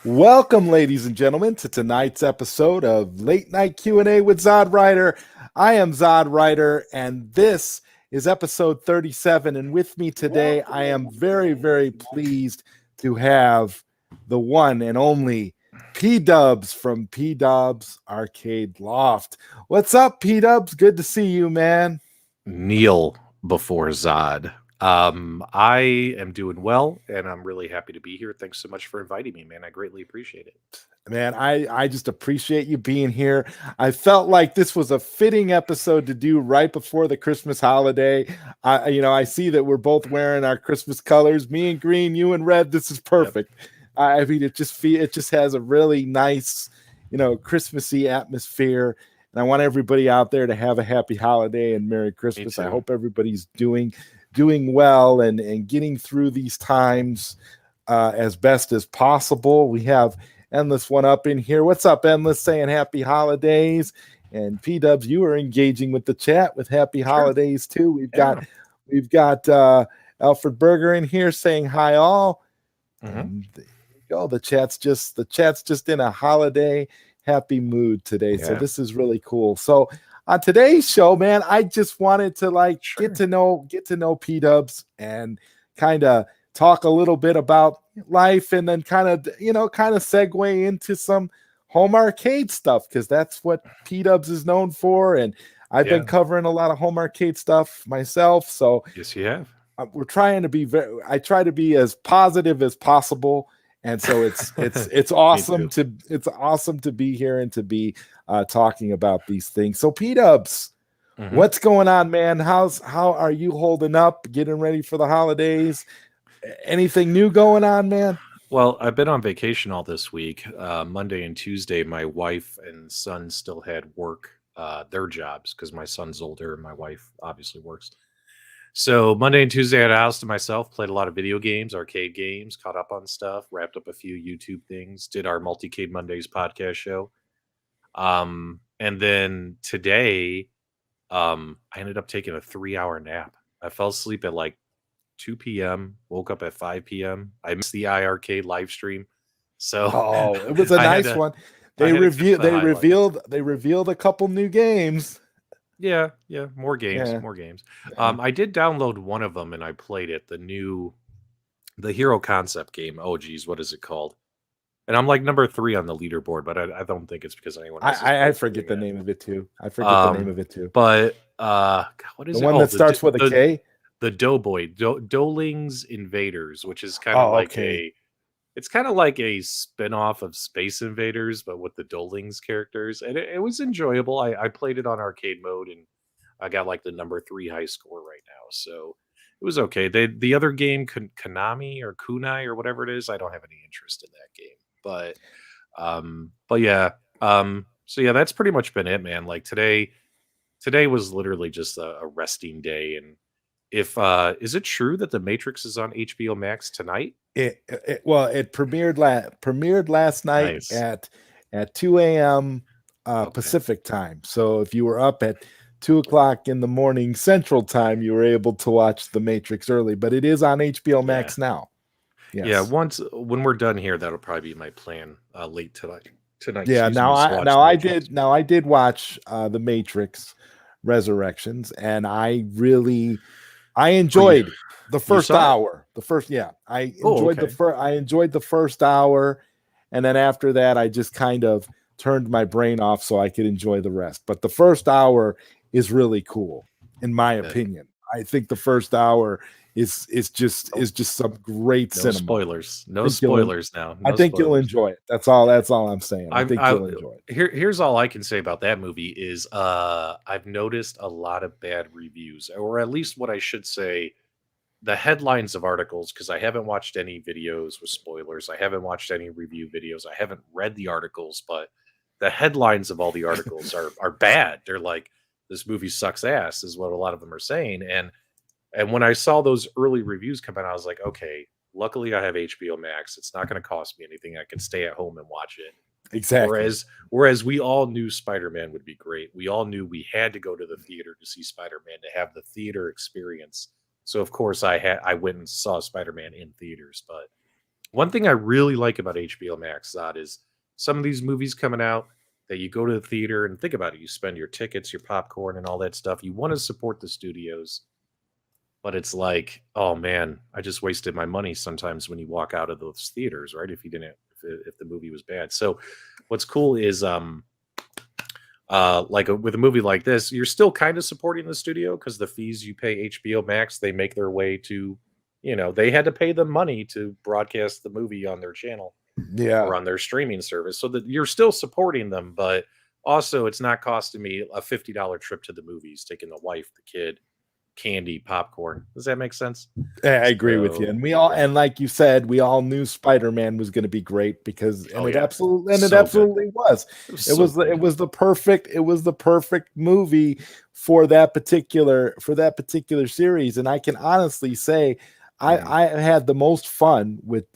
Welcome, ladies and gentlemen, to tonight's episode of Late Night Q&A with ZodWriter. I am ZodWriter, and this is episode 37. And with me today, I am very, very pleased to have the one and only PDubs from PDubs Arcade Loft. What's up, PDubs? Good to see you, man. Kneel before Zod. I am doing well, and I'm really happy to be here. Thanks so much for inviting me, man. I greatly appreciate it. Man, I just appreciate you being here. I felt like this was a fitting episode to do right before the Christmas holiday. I see that we're both wearing our Christmas colors. Me in green, you in red. This is perfect. Yep. I mean, it just has a really nice, Christmassy atmosphere. And I want everybody out there to have a happy holiday and Merry Christmas. I hope everybody's doing well and getting through these times as best as possible. We have Endless one up in here. What's up, Endless? Saying happy holidays. And PDubs, you are engaging with the chat with happy holidays too. We've got Alfred Berger in here saying hi all. And there you go. The chat's just in a holiday happy mood today. So this is really cool. So on today's show, man, I just wanted to get to know PDubs and kind of talk a little bit about life, and then kind of segue into some home arcade stuff, because that's what PDubs is known for. And I've been covering a lot of home arcade stuff myself. So yes, you have. We're trying to be I try to be as positive as possible. And so it's awesome to be here and to be talking about these things. So PDubs, what's going on, man? How are you holding up? Getting ready for the holidays? Anything new going on, man? Well, I've been on vacation all this week. Monday and Tuesday, my wife and son still had work, their jobs, because my son's older and my wife obviously works. So Monday and Tuesday I had a house to myself, played a lot of video games, arcade games, caught up on stuff, wrapped up a few YouTube things, did our Multi-cade Mondays podcast show. And then today, I ended up taking a 3-hour nap. I fell asleep at like 2 p.m., woke up at 5 p.m. I missed the iArcade live stream. So it was a nice one. They revealed a couple new games. Yeah, more games. I did download one of them and I played it, the Hero Concept game. Oh geez, what is it called? And I'm like number 3 on the leaderboard, but I don't think it's because anyone else I forget the name of it too. But what is the one that starts with a K? The Doughboy, Doling's Invaders, which is kind of it's kind of like a spin-off of Space Invaders, but with the Doling's characters. And it was enjoyable. I played it on arcade mode, and I got like the number 3 high score right now. So it was okay. The other game, Konami or Kunai or whatever it is, I don't have any interest in that game. But yeah. So yeah, that's pretty much been it, man. Like today was literally just a resting day. And if is it true that The Matrix is on HBO Max tonight? It premiered last night at 2 a.m. Pacific time. So if you were up at 2 o'clock in the morning Central time, you were able to watch The Matrix early. But it is on HBO Max now. Yes. Yeah, when we're done here, that'll probably be my plan late tonight. Yeah, I did watch The Matrix Resurrections, and I enjoyed the first hour. I enjoyed the first hour, and then after that, I just kind of turned my brain off so I could enjoy the rest. But the first hour is really cool, in my opinion. I think the first hour is just some great cinema. No spoilers now. I think you'll enjoy it. That's all I'm saying. I think you'll enjoy it. Here's all I can say about that movie is I've noticed a lot of bad reviews, or at least what I should say, the headlines of articles, because I haven't watched any videos with spoilers. I haven't watched any review videos. I haven't read the articles, but the headlines of all the articles are bad. They're like, this movie sucks ass, is what a lot of them are saying. And when I saw those early reviews come out, I was like, okay, luckily I have HBO Max. It's not going to cost me anything. I can stay at home and watch it. Exactly. Whereas we all knew Spider-Man would be great. We all knew we had to go to the theater to see Spider-Man, to have the theater experience. So of course I went and saw Spider-Man in theaters, but One thing I really like about HBO Max, Zod, is some of these movies coming out that you go to the theater and think about it. You spend your tickets, your popcorn, and all that stuff. You want to support the studios, but it's like, oh man, I just wasted my money sometimes when you walk out of those theaters, right? If you didn't, if the movie was bad. So, what's cool is with a movie like this, you're still kind of supporting the studio because the fees you pay HBO Max, they make their way to, they had to pay them money to broadcast the movie on their channel Yeah. or on their streaming service, so that you're still supporting them, but also it's not costing me a $50 trip to the movies, taking the wife, the kid, candy, popcorn. Does that make sense? I agree with you. So, And we all, yeah. and like you said, we all knew Spider-Man was going to be great because, and Oh it yeah, absolutely, and it so good. absolutely was. It was It so was good. it was the perfect movie for that particular series. And I can honestly say, I had the most fun with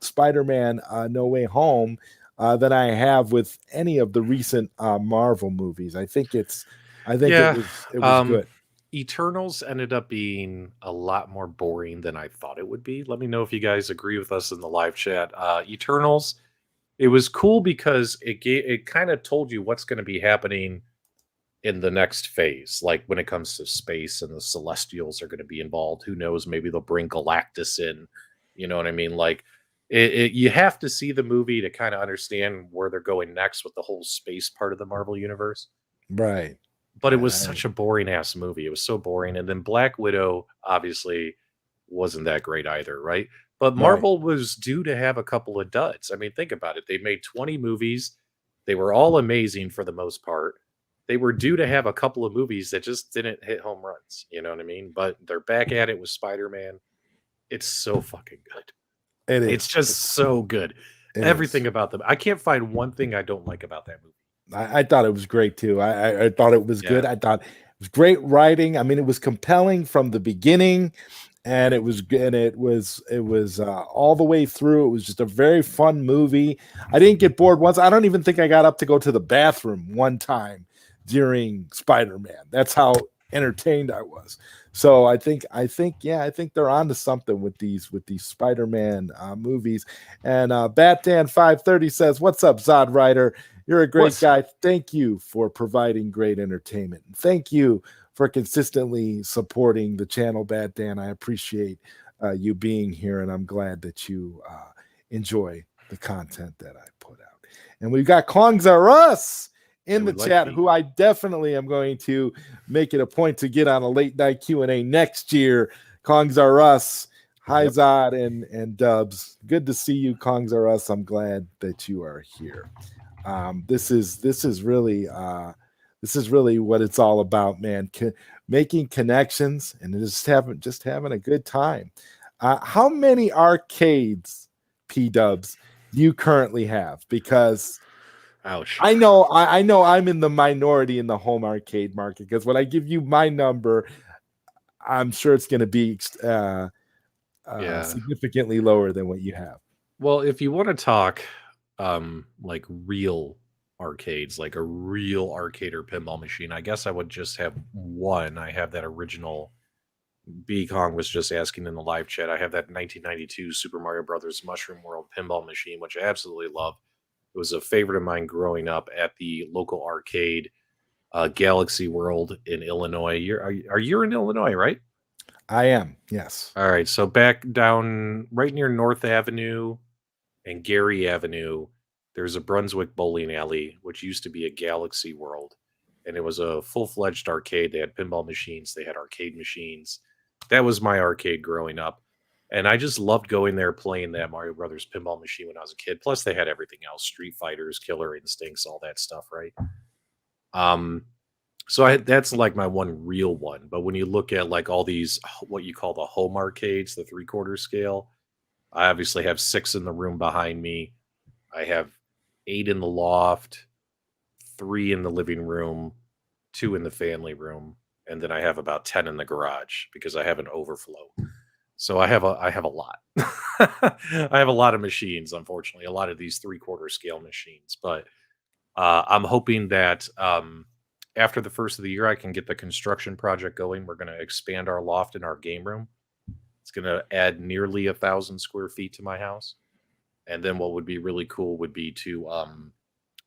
Spider-Man No Way Home than I have with any of the recent Marvel movies. I think it Yeah. was good. Eternals ended up being a lot more boring than I thought it would be. Let me know if you guys agree with us in the live chat. Eternals, it was cool because it kind of told you what's going to be happening in the next phase. Like when it comes to space and the Celestials are going to be involved. Who knows? Maybe they'll bring Galactus in. You know what I mean? Like you have to see the movie to kind of understand where they're going next with the whole space part of the Marvel universe. Right. But it was such a boring ass movie. It was so boring. And then Black Widow obviously wasn't that great either, right? But Right. Marvel was due to have a couple of duds. I mean, think about it. They made 20 movies. They were all amazing for the most part. They were due to have a couple of movies that just didn't hit home runs. You know what I mean? But they're back at it with Spider-Man. It's so fucking good. It It's is. just so good. It Everything is. about them. I can't find one thing I don't like about that movie. I thought it was great too. I thought it was good. Yeah. I thought it was great writing. I mean, it was compelling from the beginning, and it was all the way through. It was just a very fun movie. I didn't get bored once. I don't even think I got up to go to the bathroom one time during Spider-Man. That's how entertained I was. So I think they're onto something with these Spider-Man movies. And Batdan530 says, "What's up, ZodWriter? You're a great What's guy. Thank you for providing great entertainment. Thank you for consistently supporting the channel, Bad Dan. I appreciate you being here, and I'm glad that you enjoy the content that I put out." And we've got Kongs Are Us in the chat, who I definitely am going to make it a point to get on a late night Q&A next year. Kongs Are Us. Hi, Zod and Dubs. Good to see you, Kongs Are Us. I'm glad that you are here. This is really what it's all about, man. Making connections and just having a good time. How many arcades, PDubs, do you currently have? Because ouch. I know I'm in the minority in the home arcade market, because when I give you my number, I'm sure it's going to be significantly lower than what you have. Well, if you want to talk like real arcades, like a real arcade or pinball machine, I guess I would just have one. I have that original. B Kong was just asking in the live chat. I have that 1992 Super Mario Brothers Mushroom World pinball machine, which I absolutely love. It was a favorite of mine growing up at the local arcade, Galaxy World in Illinois. You're in Illinois, right? I am, yes. All right, so back down right near North Avenue and Gary Avenue, there's a Brunswick bowling alley, which used to be a Galaxy World, and it was a full-fledged arcade. They had pinball machines, they had arcade machines. That was my arcade growing up, and I just loved going there playing that Mario Brothers pinball machine when I was a kid. Plus, they had everything else: Street Fighters, Killer Instincts, all that stuff, right? So that's like my one real one. But when you look at like all these, what you call the home arcades, the 3/4 scale, I obviously have 6 in the room behind me. I have 8 in the loft, 3 in the living room, 2 in the family room, and then I have about 10 in the garage because I have an overflow. So I have a lot. I have a lot of machines, unfortunately, a lot of these 3/4 scale machines. But I'm hoping that after the first of the year, I can get the construction project going. We're going to expand our loft and our game room. It's going to add nearly 1,000 square feet to my house. And then what would be really cool would be to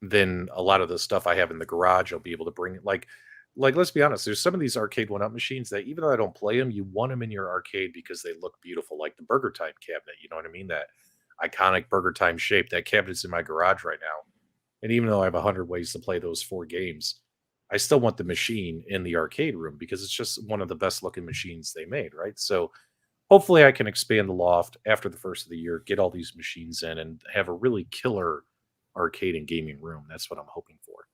then a lot of the stuff I have in the garage, I'll be able to bring it. Like let's be honest, there's some of these arcade one up machines that even though I don't play them, you want them in your arcade because they look beautiful, like the Burger Time cabinet. You know what I mean? That iconic Burger Time shape. That cabinet's in my garage right now. And even though I have 100 ways to play those 4 games, I still want the machine in the arcade room because it's just one of the best looking machines they made, right? So hopefully I can expand the loft after the first of the year, get all these machines in, and have a really killer arcade and gaming room. That's what I'm hoping for.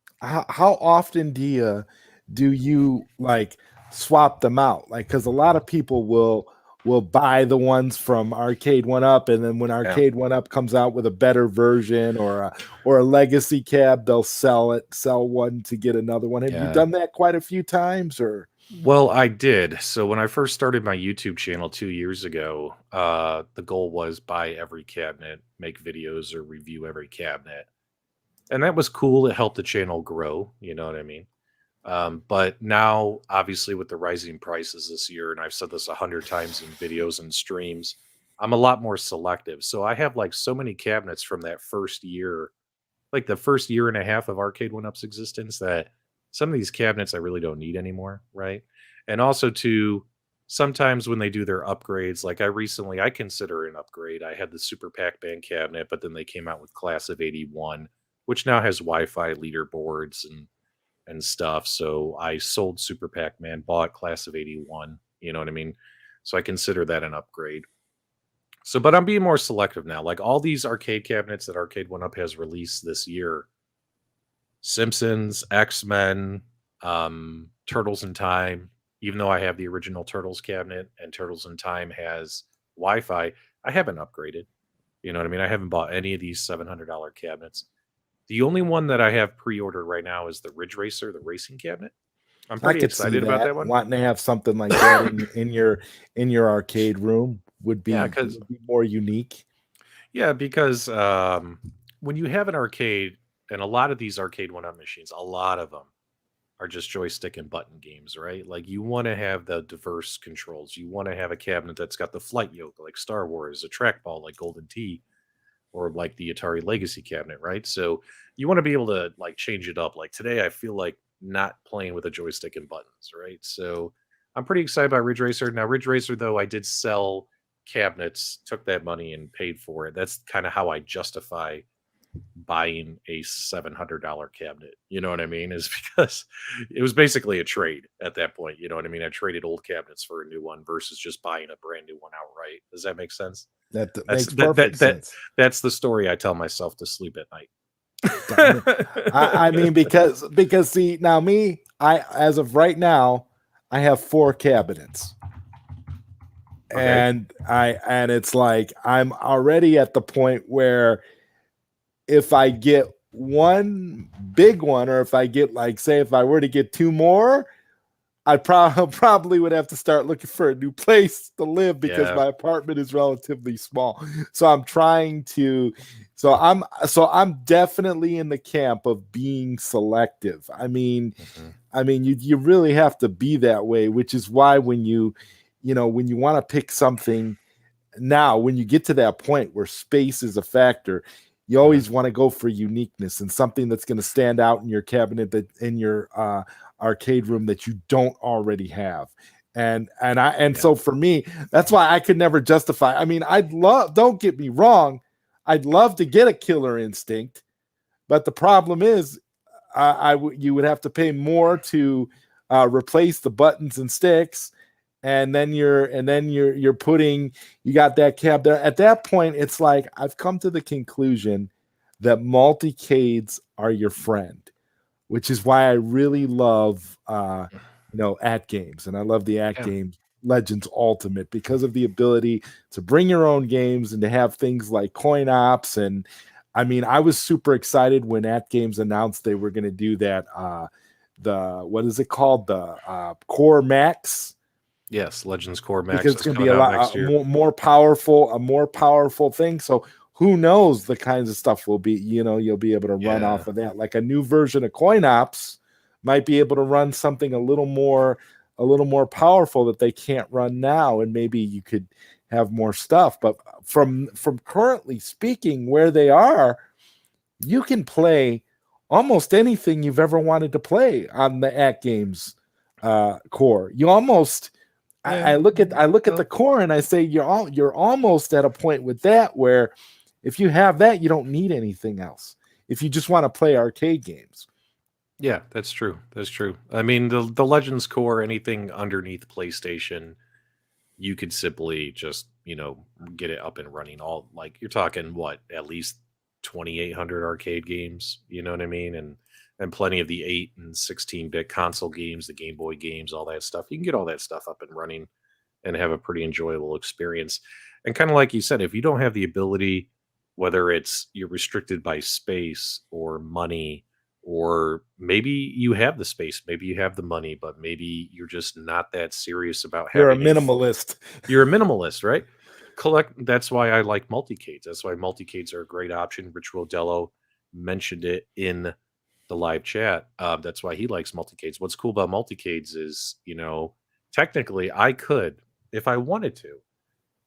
How often do you like swap them out? Like, because a lot of people will buy the ones from Arcade One Up, and then when Yeah. Arcade One Up comes out with a better version or a legacy cab, they'll sell one to get another one. Have you Yeah. done that quite a few times, or? Well, I did. So when I first started my YouTube channel 2 years ago, the goal was buy every cabinet, make videos or review every cabinet. And that was cool. It helped the channel grow. You know what I mean? But now, obviously, with the rising prices this year, and I've said this 100 times in videos and streams, I'm a lot more selective. So I have like so many cabinets from that first year, like the first year and a half of Arcade One Up's existence, that some of these cabinets I really don't need anymore, right? And also, to sometimes when they do their upgrades, like I consider an upgrade. I had the Super Pac Band cabinet, but then they came out with Class of 81, which now has Wi-Fi leaderboards and stuff. So I sold Super Pac-Man, bought Class of 81. You know what I mean? So I consider that an upgrade. So, but I'm being more selective now. Like all these arcade cabinets that Arcade One Up has released this year, Simpsons, X-Men, Turtles in Time. Even though I have the original Turtles cabinet and Turtles in Time has Wi-Fi, I haven't upgraded. You know what I mean? I haven't bought any of these $700 cabinets. The only one that I have pre-ordered right now is the Ridge Racer, the racing cabinet. I'm I pretty could see excited about that. that one. Wanting to have something like that in your arcade room would be, Yeah, would be more unique. because when you have an arcade, and a lot of these Arcade One Up machines, a lot of them are just joystick and button games, right? Like you want to have the diverse controls. You want to have a cabinet that's got the flight yoke like Star Wars, a trackball like Golden Tee, or like the Atari Legacy cabinet, right? So you want to be able to like change it up. Like today, I feel like not playing with a joystick and buttons, right? So I'm pretty excited about Ridge Racer. Now, Ridge Racer, though, I did sell cabinets, took that money and paid for it. That's kind of how I justify buying a $700 cabinet. You know what I mean? Is because it was basically a trade at that point. You know what I mean? I traded old cabinets for a new one versus just buying a brand new one outright. Does that make sense? That That's makes perfect sense. that's the story I tell myself to sleep at night. I mean, because see, now me, as of right now, I have 4 cabinets. Okay. And it's like I'm already at the point where if I get one big one, or if I get, like, say if I were to get 2 more, I probably would have to start looking for a new place to live because Yeah. my apartment is relatively small. So I'm trying to, so I'm definitely in the camp of being selective. I mean, you really have to be that way, which is why when you want to pick something now, when you get to that point where space is a factor, you always want to go for uniqueness and something that's going to stand out in your cabinet, that in your arcade room, that you don't already have. So for me, that's why I could never justify. I mean, don't get me wrong, I'd love to get a Killer Instinct, but the problem is you would have to pay more to replace the buttons and sticks, and then you got that cab there. At that point, it's like I've come to the conclusion that multi-cades are your friend, which is why I really love atGames, and I love the atGames Legends Ultimate because of the ability to bring your own games and to have things like coin ops. And I mean, I was super excited when atGames announced they were going to do that. What is it called? The Core Max. Yes, Legends Core Max, Because it's going to be coming a out lot next year. more powerful thing. So who knows the kinds of stuff will be, you'll be able to run off of that. Like a new version of Coin Ops might be able to run something a little more powerful that they can't run now. And maybe you could have more stuff. But from currently speaking, where they are, you can play almost anything you've ever wanted to play on the atGames core. You almost I look at the core and I say you're almost at a point with that where if you have that, you don't need anything else. If you just want to play arcade games. Yeah, that's true. That's true. I mean, the Legends core, anything underneath PlayStation, you could simply just, get it up and running. All like you're talking what, at least 2,800 arcade games, you know what I mean? And plenty of the 8 and 16-bit console games, the Game Boy games, all that stuff. You can get all that stuff up and running and have a pretty enjoyable experience. And kind of like you said, if you don't have the ability, whether it's you're restricted by space or money, or maybe you have the space, maybe you have the money, but maybe you're just not that serious about You're a having minimalist. You're a minimalist, right? That's why I like multi-cades. That's why multi-cades are a great option. Rich Rodello mentioned it in the live chat. That's why he likes multi-cades. What's cool about multi-cades is, technically I could, if I wanted to,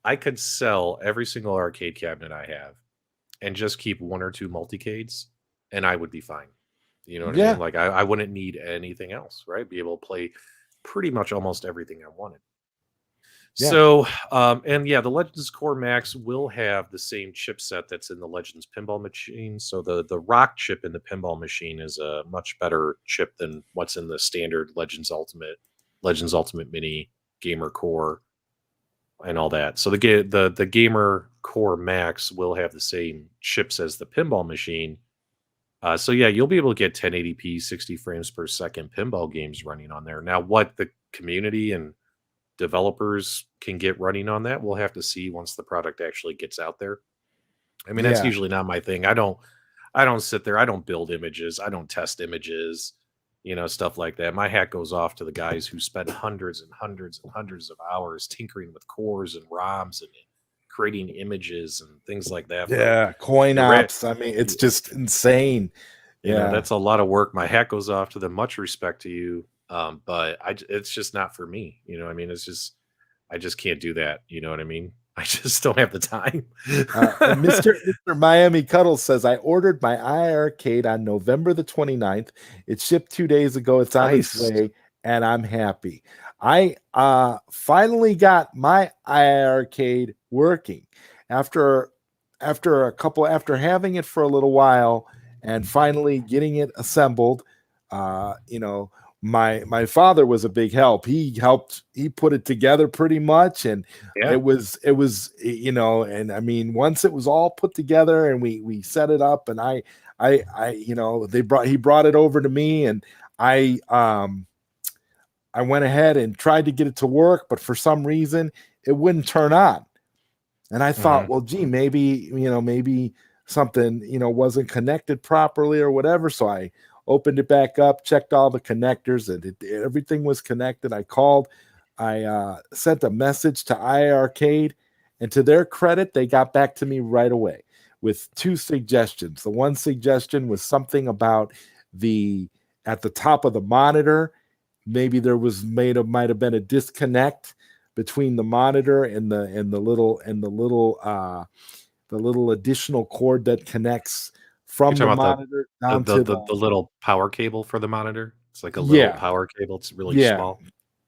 I could sell every single arcade cabinet I have and just keep 1 or 2 multi-cades and I would be fine. You know what I mean? Like I wouldn't need anything else, right? Be able to play pretty much almost everything I wanted. Yeah. So, the Legends Core Max will have the same chipset that's in the Legends pinball machine. So the rock chip in the pinball machine is a much better chip than what's in the standard Legends Ultimate Mini Gamer Core and all that. So the Gamer Core Max will have the same chips as the pinball machine. So yeah, you'll be able to get 1080p, 60 frames per second pinball games running on there. Now, what the community and developers can get running on that, we'll have to see once the product actually gets out there. I mean, that's usually not my thing. I don't sit there. I don't build images. I don't test images, stuff like that. My hat goes off to the guys who spend hundreds and hundreds and hundreds of hours tinkering with cores and ROMs and creating images and things like that. Yeah, coin ops. I mean, it's just insane. That's a lot of work. My hat goes off to them. Much respect to you. But it's just not for me. I mean, I just can't do that. You know what I mean? I just don't have the time. Mr. Miami Cuddles says, I ordered my iArcade on November the 29th. It shipped 2 days ago. It's on its way, and I'm happy. I finally got my iArcade working after having it for a little while and finally getting it assembled. My father was a big help. He put it together pretty much, and it was and I mean, once it was all put together and we set it up, and he brought it over to me, and I went ahead and tried to get it to work, but for some reason it wouldn't turn on. And I thought, well, gee, maybe something, wasn't connected properly or whatever. So I opened it back up, checked all the connectors, and everything was connected. I sent a message to iArcade, and to their credit, they got back to me right away with 2 suggestions. The one suggestion was something about at the top of the monitor, maybe there might have been a disconnect between the monitor and the little additional cord that connects from the monitor down to the little power cable for the monitor. It's like a little power cable. It's really small.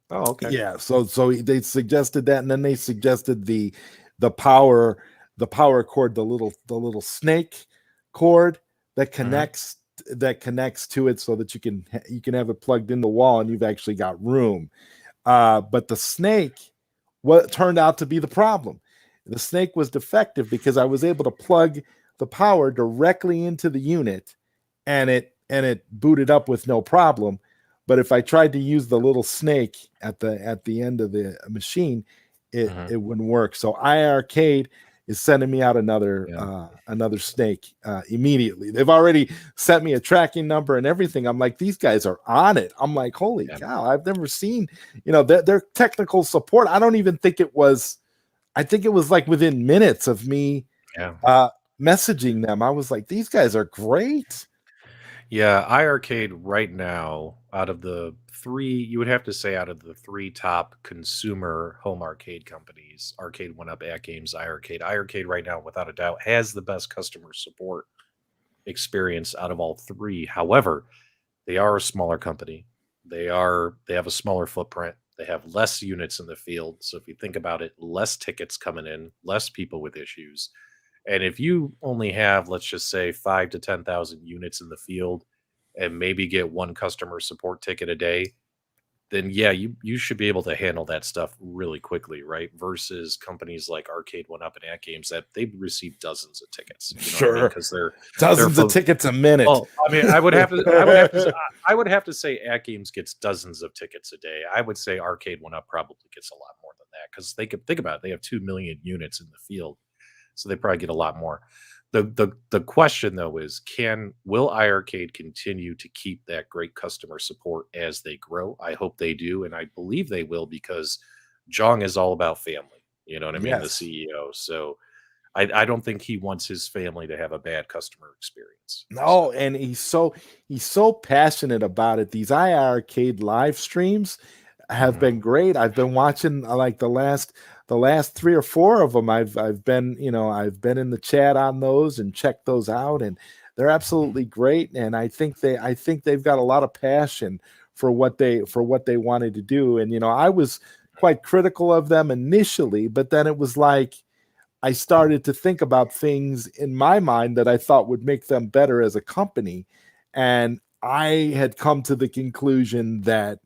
Oh, okay. Yeah. So they suggested that, and then they suggested the power cord, the little snake cord that connects to it, so that you can have it plugged in the wall, and you've actually got room. But the snake, what turned out to be the problem? The snake was defective because I was able to plug the power directly into the unit, and it booted up with no problem. But if I tried to use the little snake at the end of the machine, it wouldn't work. So iArcade is sending me out another snake immediately. They've already sent me a tracking number and everything. I'm like, these guys are on it. I'm like, holy cow! I've never seen their technical support. I don't even think it was. I think it was like within minutes of me messaging them. I was like, these guys are great. Yeah, iArcade right now, out of the three, you would have to say out of the three top consumer home arcade companies, Arcade One Up, atGames, iArcade right now, without a doubt, has the best customer support experience out of all three. However, they are a smaller company. They have a smaller footprint. They have less units in the field. So if you think about it, less tickets coming in, less people with issues. And if you only have, let's just say, 5 to 10,000 units in the field, and maybe get one customer support ticket a day, then yeah, you should be able to handle that stuff really quickly, right? Versus companies like Arcade One Up and atGames that they receive dozens of tickets. You know what I mean? Sure. Because they're Dozens of folks. tickets a minute. Well, I mean, I would have to say atGames gets dozens of tickets a day. I would say Arcade One Up probably gets a lot more than that because they could think about it. They have 2 million units in the field, so they probably get a lot more. The question though is, will iArcade continue to keep that great customer support as they grow? I hope they do, and I believe they will because Jong is all about family. You know what I mean? The Yes. CEO. So I don't think he wants his family to have a bad customer experience. No, So and he's so passionate about it. These iArcade live streams have mhm. been great. I've been watching like the last three or four of them. I've been I've been in the chat on those and checked those out, and they're absolutely great. And I think they've got a lot of passion for what they wanted to do. And I was quite critical of them initially, but then it was like I started to think about things in my mind that I thought would make them better as a company. And I had come to the conclusion that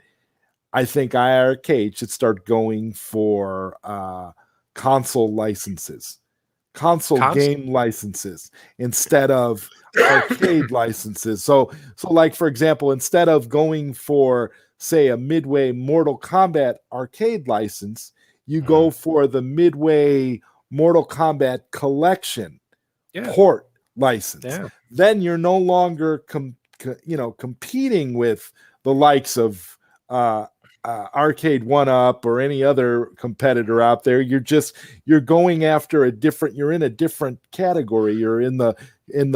I think iArcade should start going for console licenses, console Cons game licenses instead of arcade licenses. So like for example, instead of going for say a Midway Mortal Kombat arcade license, you go mhm. for the Midway Mortal Kombat collection Yeah, port license. yeah. Then you're no longer competing with the likes of uh, Arcade One Up or any other competitor out there. You're going after you're in a different category. You're in the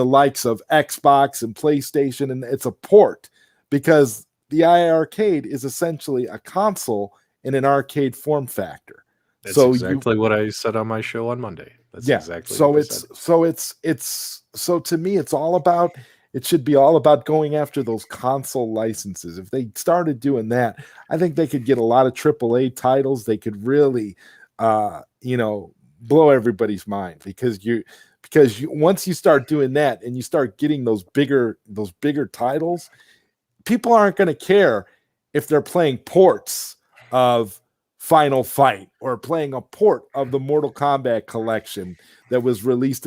likes of Xbox and PlayStation, and it's a port because the iArcade is essentially a console in an arcade form factor. That's So you exactly what I said on my show on Monday. That's yeah. exactly what So I it's said. so it's so to me it should be all about going after those console licenses. If they started doing that, I think they could get a lot of AAA titles. They could really blow everybody's mind because once you start doing that and you start getting those bigger titles, people aren't going to care if they're playing ports of Final Fight or playing a port of the Mortal Kombat collection that was released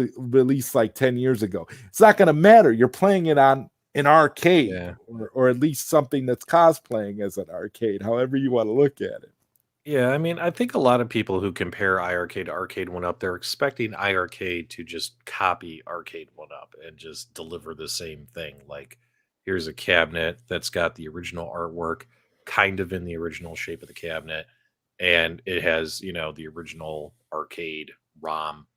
like 10 years ago. It's not going to matter. You're playing it on an arcade Yeah. or at least something that's cosplaying as an arcade, however you want to look at it. Yeah, I mean, I think a lot of people who compare iArcade to Arcade One Up, they're expecting iArcade to just copy Arcade One Up and just deliver the same thing. Like, here's a cabinet that's got the original artwork, kind of in the original shape of the cabinet, and it has, the original arcade ROM.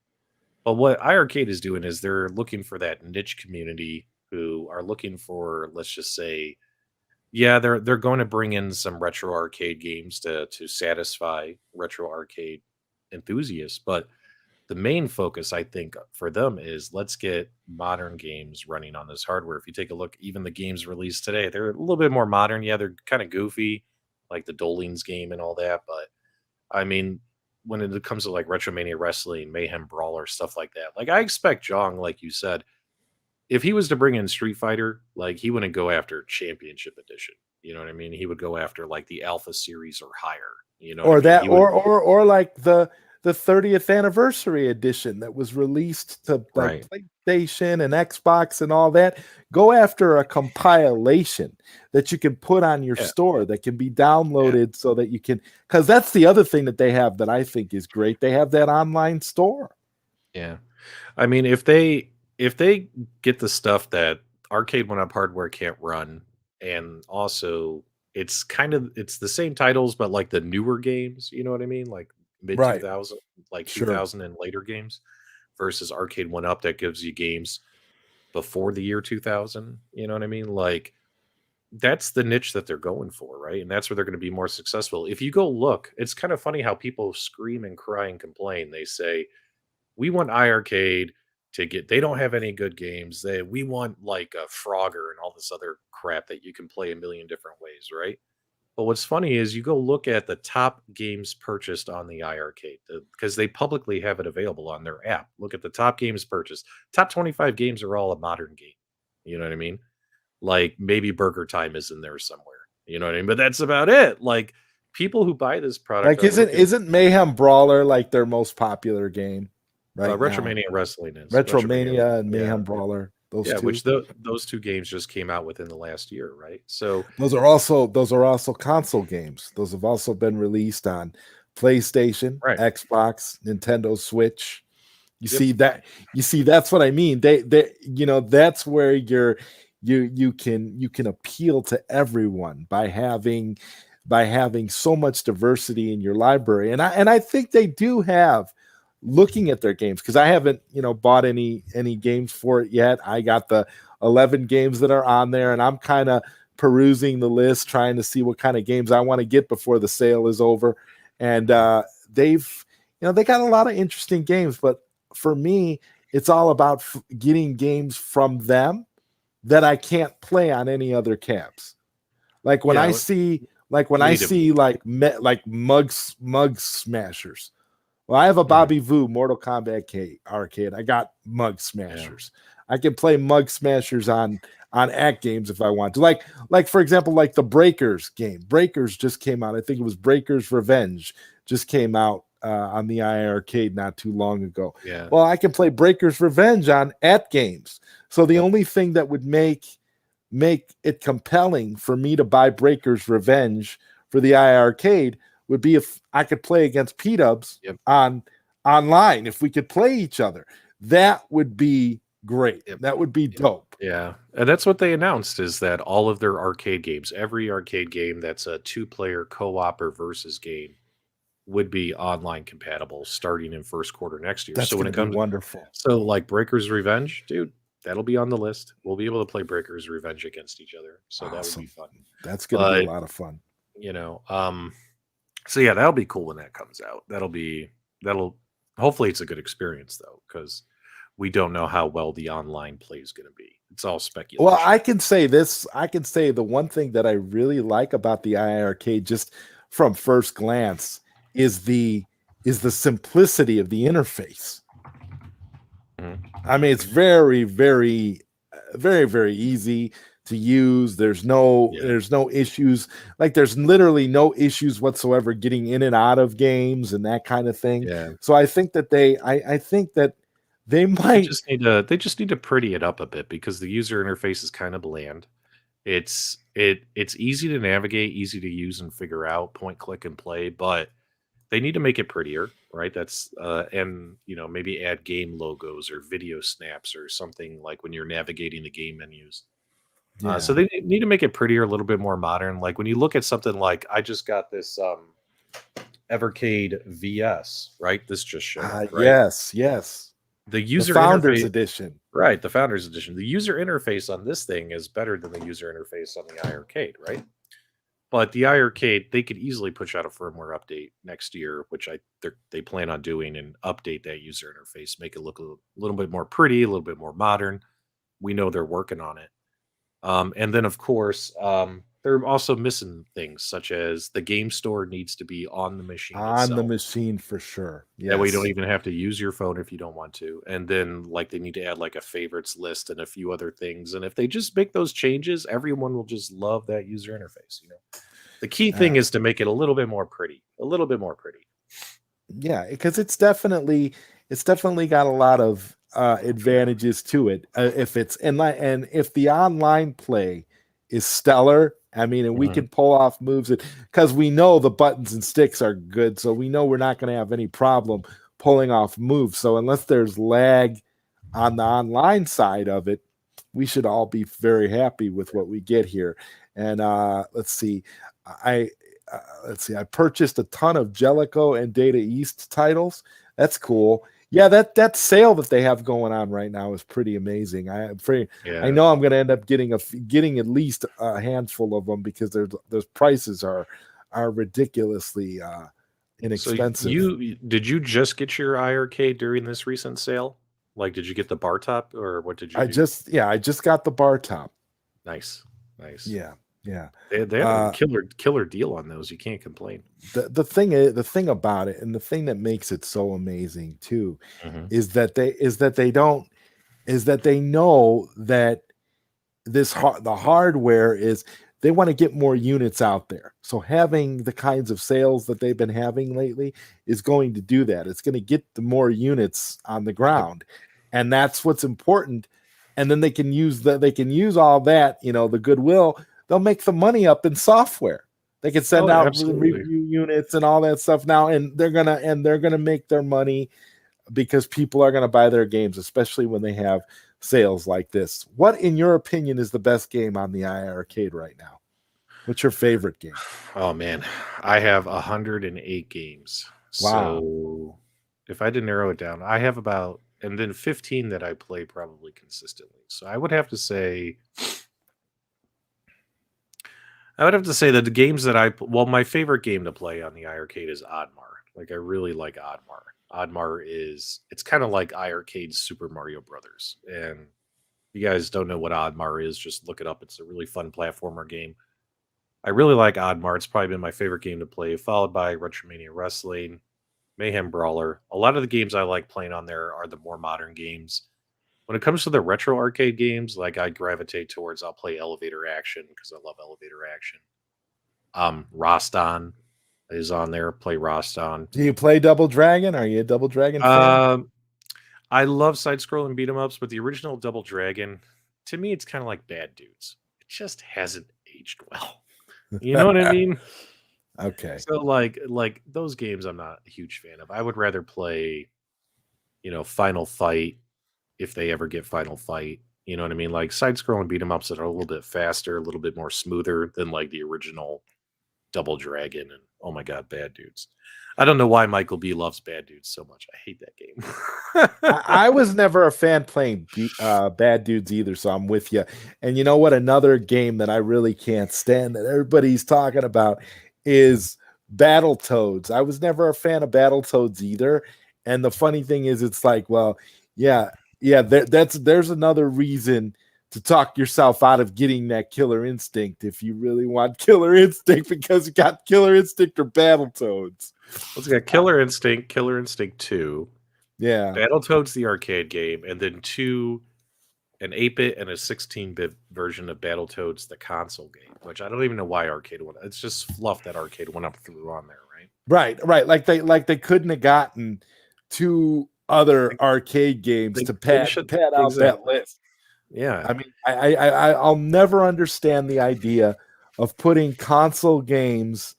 But what iArcade is doing is they're looking for that niche community who are looking for, let's just say, yeah, they're going to bring in some retro arcade games to satisfy retro arcade enthusiasts, but the main focus I think for them is let's get modern games running on this hardware. If you take a look, even the games released today, they're a little bit more modern. Yeah, they're kind of goofy, like the Dolings game and all that, but I mean, when it comes to like Retromania Wrestling, Mayhem Brawler, stuff like that, like I expect Jong, like you said, if he was to bring in Street Fighter, like he wouldn't go after Championship Edition. You know what I mean? He would go after like the Alpha Series or higher. You know what I Or mean? that He would or like the 30th anniversary edition that was released to like right. PlayStation and Xbox and all that. Go after a compilation that you can put on your Yeah, store that can be yeah, downloaded so that you can, because that's the other thing that they have that I think is great. They have that online store. yeah. I mean, if they get the stuff that Arcade One Up hardware can't run, and also it's the same titles, but like the newer games, you know what I mean? Like mid Right. 2000, like Sure. 2000 and later games versus Arcade One Up that gives you games before the year 2000, you know what I mean? Like that's the niche that they're going for, right? And that's where they're going to be more successful. If you go look, it's kind of funny how people scream and cry and complain. They say, "We want iArcade to get they don't have any good games. We want like a Frogger and all this other crap that you can play a million different ways, right?" But what's funny is you go look at the top games purchased on the iArcade because they publicly have it available on their app. Look at the top games purchased. Top 25 games are all a modern game. You know what I mean? Like, maybe Burger Time is in there somewhere, you know what I mean? But that's about it. Like, people who buy this product Like, are looking isn't Mayhem Brawler like their most popular game right now? Retromania Wrestling is. Retromania, Retromania and yeah. Mayhem Brawler, those Yeah, two. which those 2 games just came out within the last year, right? So Those are also console games. Those have also been released on PlayStation, right. Xbox, Nintendo Switch. You Yep. see that? You see, that's what I mean. They that's where you can appeal to everyone by having so much diversity in your library. And I think they do have, looking at their games, because I haven't bought any games for it yet. I got the 11 games that are on there, and I'm kind of perusing the list, trying to see what kind of games I want to get before the sale is over. And they've they got a lot of interesting games, but for me, it's all about getting games from them that I can't play on any other cabs. Like when I see like Mug Smashers. Well, I have a Bobby Voo Mortal Kombat arcade. I got Mug Smashers. Yeah. I can play Mug Smashers on atGames if I want to. Like for example, like the Breakers game. Breakers just came out. I think it was Breakers Revenge just came out on the iArcade not too long ago. Yeah. Well, I can play Breakers Revenge on atGames. So the only thing that would make it compelling for me to buy Breakers Revenge for the iArcade would be if I could play against PDubs on online. If we could play each other, that would be great. That would be dope. Yeah. And that's what they announced, is that all of their arcade games, every arcade game that's a 2-player co-op or versus game, would be online compatible starting in first quarter next year. That's so when it comes wonderful. So like Breakers Revenge, dude, that'll be on the list. We'll be able to play Breakers Revenge against each other. So that would be fun. That's gonna be a lot of fun. So yeah, that'll be cool when that comes out. Hopefully it's a good experience though, because we don't know how well the online play is going to be. It's all speculation. Well, I can say this. I can say the one thing that I really like about the iArcade, just from first glance, is the simplicity of the interface. I mean, it's very, very, very, very easy to use. There's no issues. Like, there's literally no issues whatsoever getting in and out of games and that kind of thing. Yeah. So I think that I think that they might just need to pretty it up a bit, because the user interface is kind of bland. It's easy to navigate, easy to use and figure out, point, click, and play, but they need to make it prettier, right? That's and maybe add game logos or video snaps or something, like when you're navigating the game menus. So they need to make it prettier, a little bit more modern. Like when you look at something like, I just got this Evercade VS, right? This just showed up, right? Yes. The user Founders interface, Edition. right? The Founders Edition. The user interface on this thing is better than the user interface on the iArcade, right? But the iArcade, they could easily push out a firmware update next year, which they plan on doing, and update that user interface, make it look a little bit more pretty, a little bit more modern. We know they're working on it. And then, of course, they're also missing things, such as the game store needs to be on the machine itself. The machine, for sure. That way you don't even have to use your phone if you don't want to. And then, like, they need to add like a favorites list and a few other things. And if they just make those changes, everyone will just love that user interface. The key thing is to make it a little bit more pretty. Yeah, because it's definitely got a lot of advantages to it. If it's and if the online play is stellar, I mean, and we can pull off moves, because we know the buttons and sticks are good, so we know we're not going to have any problem pulling off moves. So unless there's lag on the online side of it, we should all be very happy with what we get here. And let's see, I purchased a ton of Jellicoe and Data East titles. That's cool. Yeah, that sale that they have going on right now is pretty amazing. I Yeah. know I'm going to end up getting at least a handful of them because those prices are ridiculously So inexpensive. did you just get your IRK during this recent sale? Like, did you get the bar top or what did you do? I just got the bar top. Nice, nice. Yeah, yeah. They had a Uh, killer deal on those. You can't complain. the thing about it, and the thing that makes it so amazing too, Hmm. is that they know that the hardware is they want to get more units out there. So having the kinds of sales that they've been having lately is going to do that. It's going to get the more units on the Yep. ground, and that's what's important. And then they can use all that, the goodwill. They'll make the money up in software. They can send Oh, out absolutely. review units and all that stuff now, and they're gonna make their money because people are gonna buy their games, especially when they have sales like this. What, in your opinion, is the best game on the iArcade right now? What's your favorite game? Oh man, I have 108 games. Wow. So if I had to narrow it down, I have about and then 15 that I play probably consistently. So I would have to say that the games that my favorite game to play on the iArcade is Oddmar. Like I really like Oddmar. It's kind of like iArcade's Super Mario Brothers. And if you guys don't know what Oddmar is, just look it up. It's a really fun platformer game. I really like Oddmar. It's probably been my favorite game to play, followed by Retromania Wrestling, Mayhem Brawler. A lot of the games I like playing on there are the more modern games. When it comes to the retro arcade games, like I gravitate towards, I'll play Elevator Action because I love Elevator Action. Roston is on there. Play Roston. Do you play Double Dragon? Are you a Double Dragon fan? Um, I love side-scrolling beat 'em ups, but the original Double Dragon, to me, it's kind of like Bad Dudes. It just hasn't aged well. You know what I mean? Okay. So like those games I'm not a huge fan of. I would rather play, Final Fight if they ever get Final Fight. You know what I mean? Like side scrolling beat 'em ups that are a little bit faster, a little bit more smoother than like the original Double Dragon and oh my god, Bad Dudes. I don't know why Michael B loves Bad Dudes so much. I hate that game. I was never a fan playing Bad Dudes either, so I'm with you. And you know what? Another game that I really can't stand that everybody's talking about is Battletoads. I was never a fan of Battletoads either. And the funny thing is, it's like, well, yeah, yeah, there's another reason to talk yourself out of getting that Killer Instinct if you really want Killer Instinct because you got Killer Instinct or Battletoads. Let's get Killer Instinct, Killer Instinct 2. Yeah. Battletoads the arcade game, and then an 8-bit and a 16-bit version of Battletoads the console game, which I don't even know why arcade went. It's just fluff that arcade went up through on there, right? Right. Like they couldn't have gotten two other arcade games to pad out that list. Yeah. I mean, I'll never understand the idea of putting console games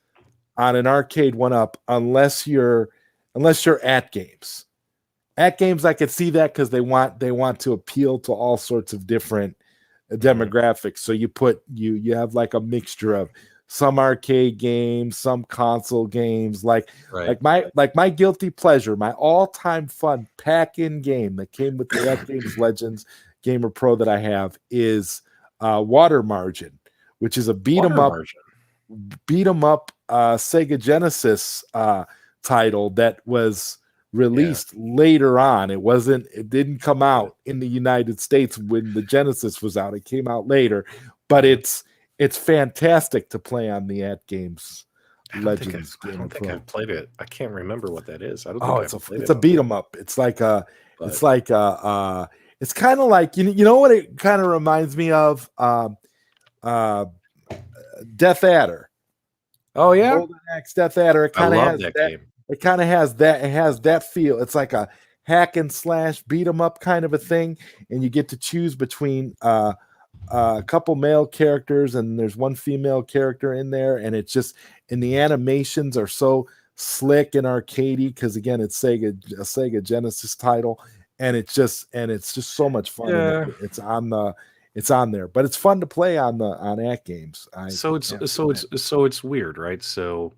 on an arcade one up unless you're atGames. atGames, I could see that because they want to appeal to all sorts of different demographics. So you have like a mixture of some arcade games, some console games, like my guilty pleasure, my all-time fun pack-in game that came with the atGames Legends Gamer Pro that I have is Water Margin, which is a beat 'em up Sega Genesis title that was released later on. It didn't come out in the United States when the Genesis was out. It came out later, but it's fantastic to play on the atGames Legends. I don't think I've played it. I can't remember what that is. I don't think I've played it. It's a beat 'em up. It's like it's kind of like you know what it kind of reminds me of Death Adder. Oh yeah, Golden Axe Death Adder. It kind of has that game. It kind of has that. It has that feel. It's like a hack and slash beat 'em up kind of a thing, and you get to choose between a couple male characters, and there's one female character in there, and the animations are so slick and arcadey because again, it's a Sega Genesis title, and it's just so much fun. Yeah. It's on there, but it's fun to play on atGames. So it's weird, right? So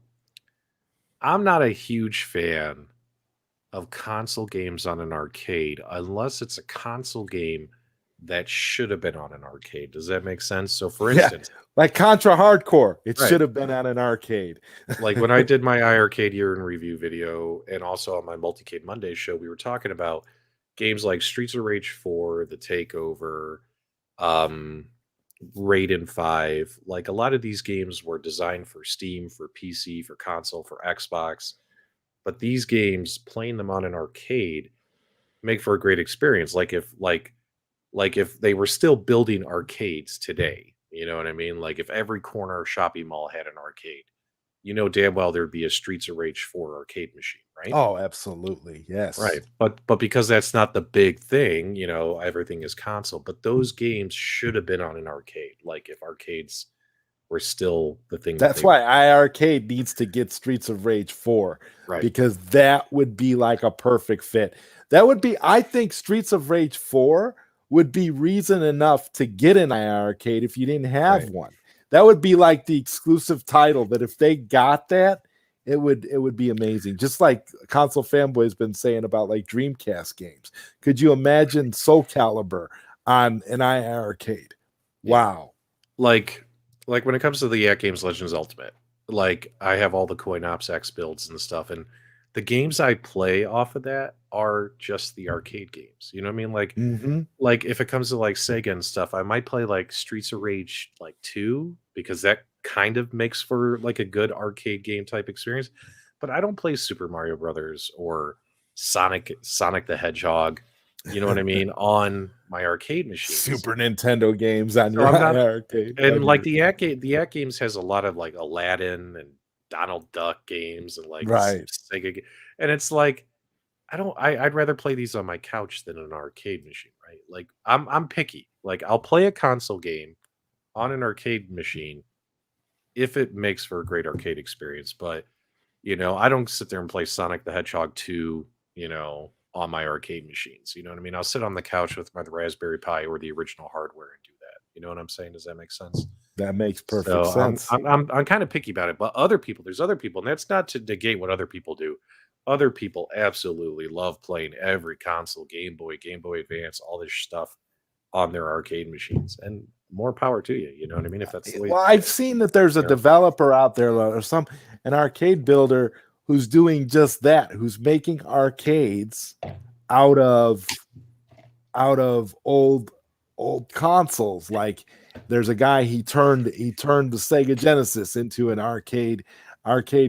I'm not a huge fan of console games on an arcade unless it's a console game that should have been on an arcade. Does that make sense? So for Yeah, instance, like Contra Hardcore, it right, should have been on an arcade. like when I did my iArcade year in review video and also on my Multi-cade Monday show, we were talking about games like Streets of Rage 4, The Takeover, um, Raiden 5. Like a lot of these games were designed for Steam, for PC, for console, for Xbox. But these games, playing them on an arcade, make for a great experience. Like if they were still building arcades today, you know what I mean? Like if every corner shopping mall had an arcade, you know damn well there'd be a Streets of Rage 4 arcade machine, right? Oh, absolutely. Yes. Right. But because that's not the big thing, you know, everything is console. But those games should have been on an arcade. Like if arcades were still the thing that That's they were. why iArcade needs to get Streets of Rage 4 Right. because that would be like a perfect fit. That would be, I think Streets of Rage 4 would be reason enough to get an iArcade if you didn't have Right. one. That would be like the exclusive title that if they got that, it would be amazing. Just like Console Fanboy has been saying about like Dreamcast games. Could you imagine Soul Calibur on an iArcade? Yeah. Wow. Like when it comes to the atGames Legends Ultimate, like I have all the Coin Ops X builds and stuff, and the games I play off of that are just the arcade games. You know what I mean? Like if it comes to like Sega and stuff, I might play like Streets of Rage like 2 because that kind of makes for like a good arcade game type experience. But I don't play Super Mario Brothers or Sonic the Hedgehog, you know what I mean, on my arcade machines. Super Nintendo games on So your I'm not, arcade. and like the atGames has a lot of like Aladdin and Donald Duck games and like Right. Sega, and it's like I'd rather play these on my couch than an arcade machine, right? Like I'm picky. Like I'll play a console game on an arcade machine if it makes for a great arcade experience. But you know, I don't sit there and play Sonic the Hedgehog 2, you know, on my arcade machines. You know what I mean? I'll sit on the couch with my Raspberry Pi or the original hardware and do that. You know what I'm saying? Does that make sense? That makes perfect So sense. I'm kind of picky about it. But other people, there's other people, and that's not to negate what other people do. Other people absolutely love playing every console, Game Boy Advance, all this stuff on their arcade machines, and more power to you. You know what I mean? If that's the way. Well, I've seen that there's a Yeah. developer out there or an arcade builder who's doing just that, who's making arcades out of old consoles. Like there's a guy he turned the Sega Genesis into an arcade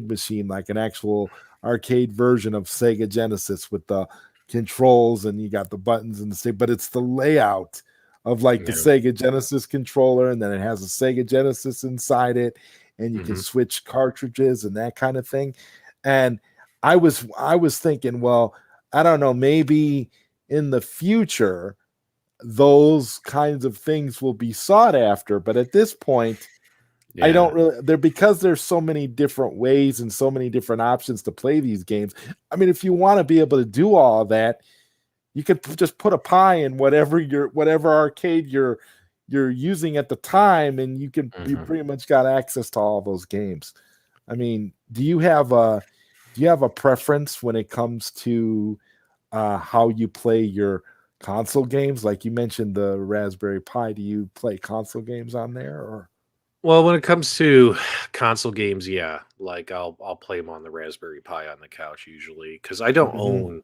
machine, like an actual arcade version of Sega Genesis with the controls and you got the buttons and the stick, but it's the layout of like the Yeah. Sega Genesis controller, and then it has a Sega Genesis inside it, and you can switch cartridges and that kind of thing. And I was thinking, well, I don't know, maybe in the future those kinds of things will be sought after, but at this point I don't really because there's so many different ways and so many different options to play these games. I mean, if you want to be able to do all of that, you could just put a Pi in whatever arcade you're using at the time, and you pretty much got access to all those games. I mean, do you have a preference when it comes to how you play your console games? Like you mentioned the Raspberry Pi, do you play console games on there or? Well, when it comes to console games, yeah, like I'll play them on the Raspberry Pi on the couch usually because I don't own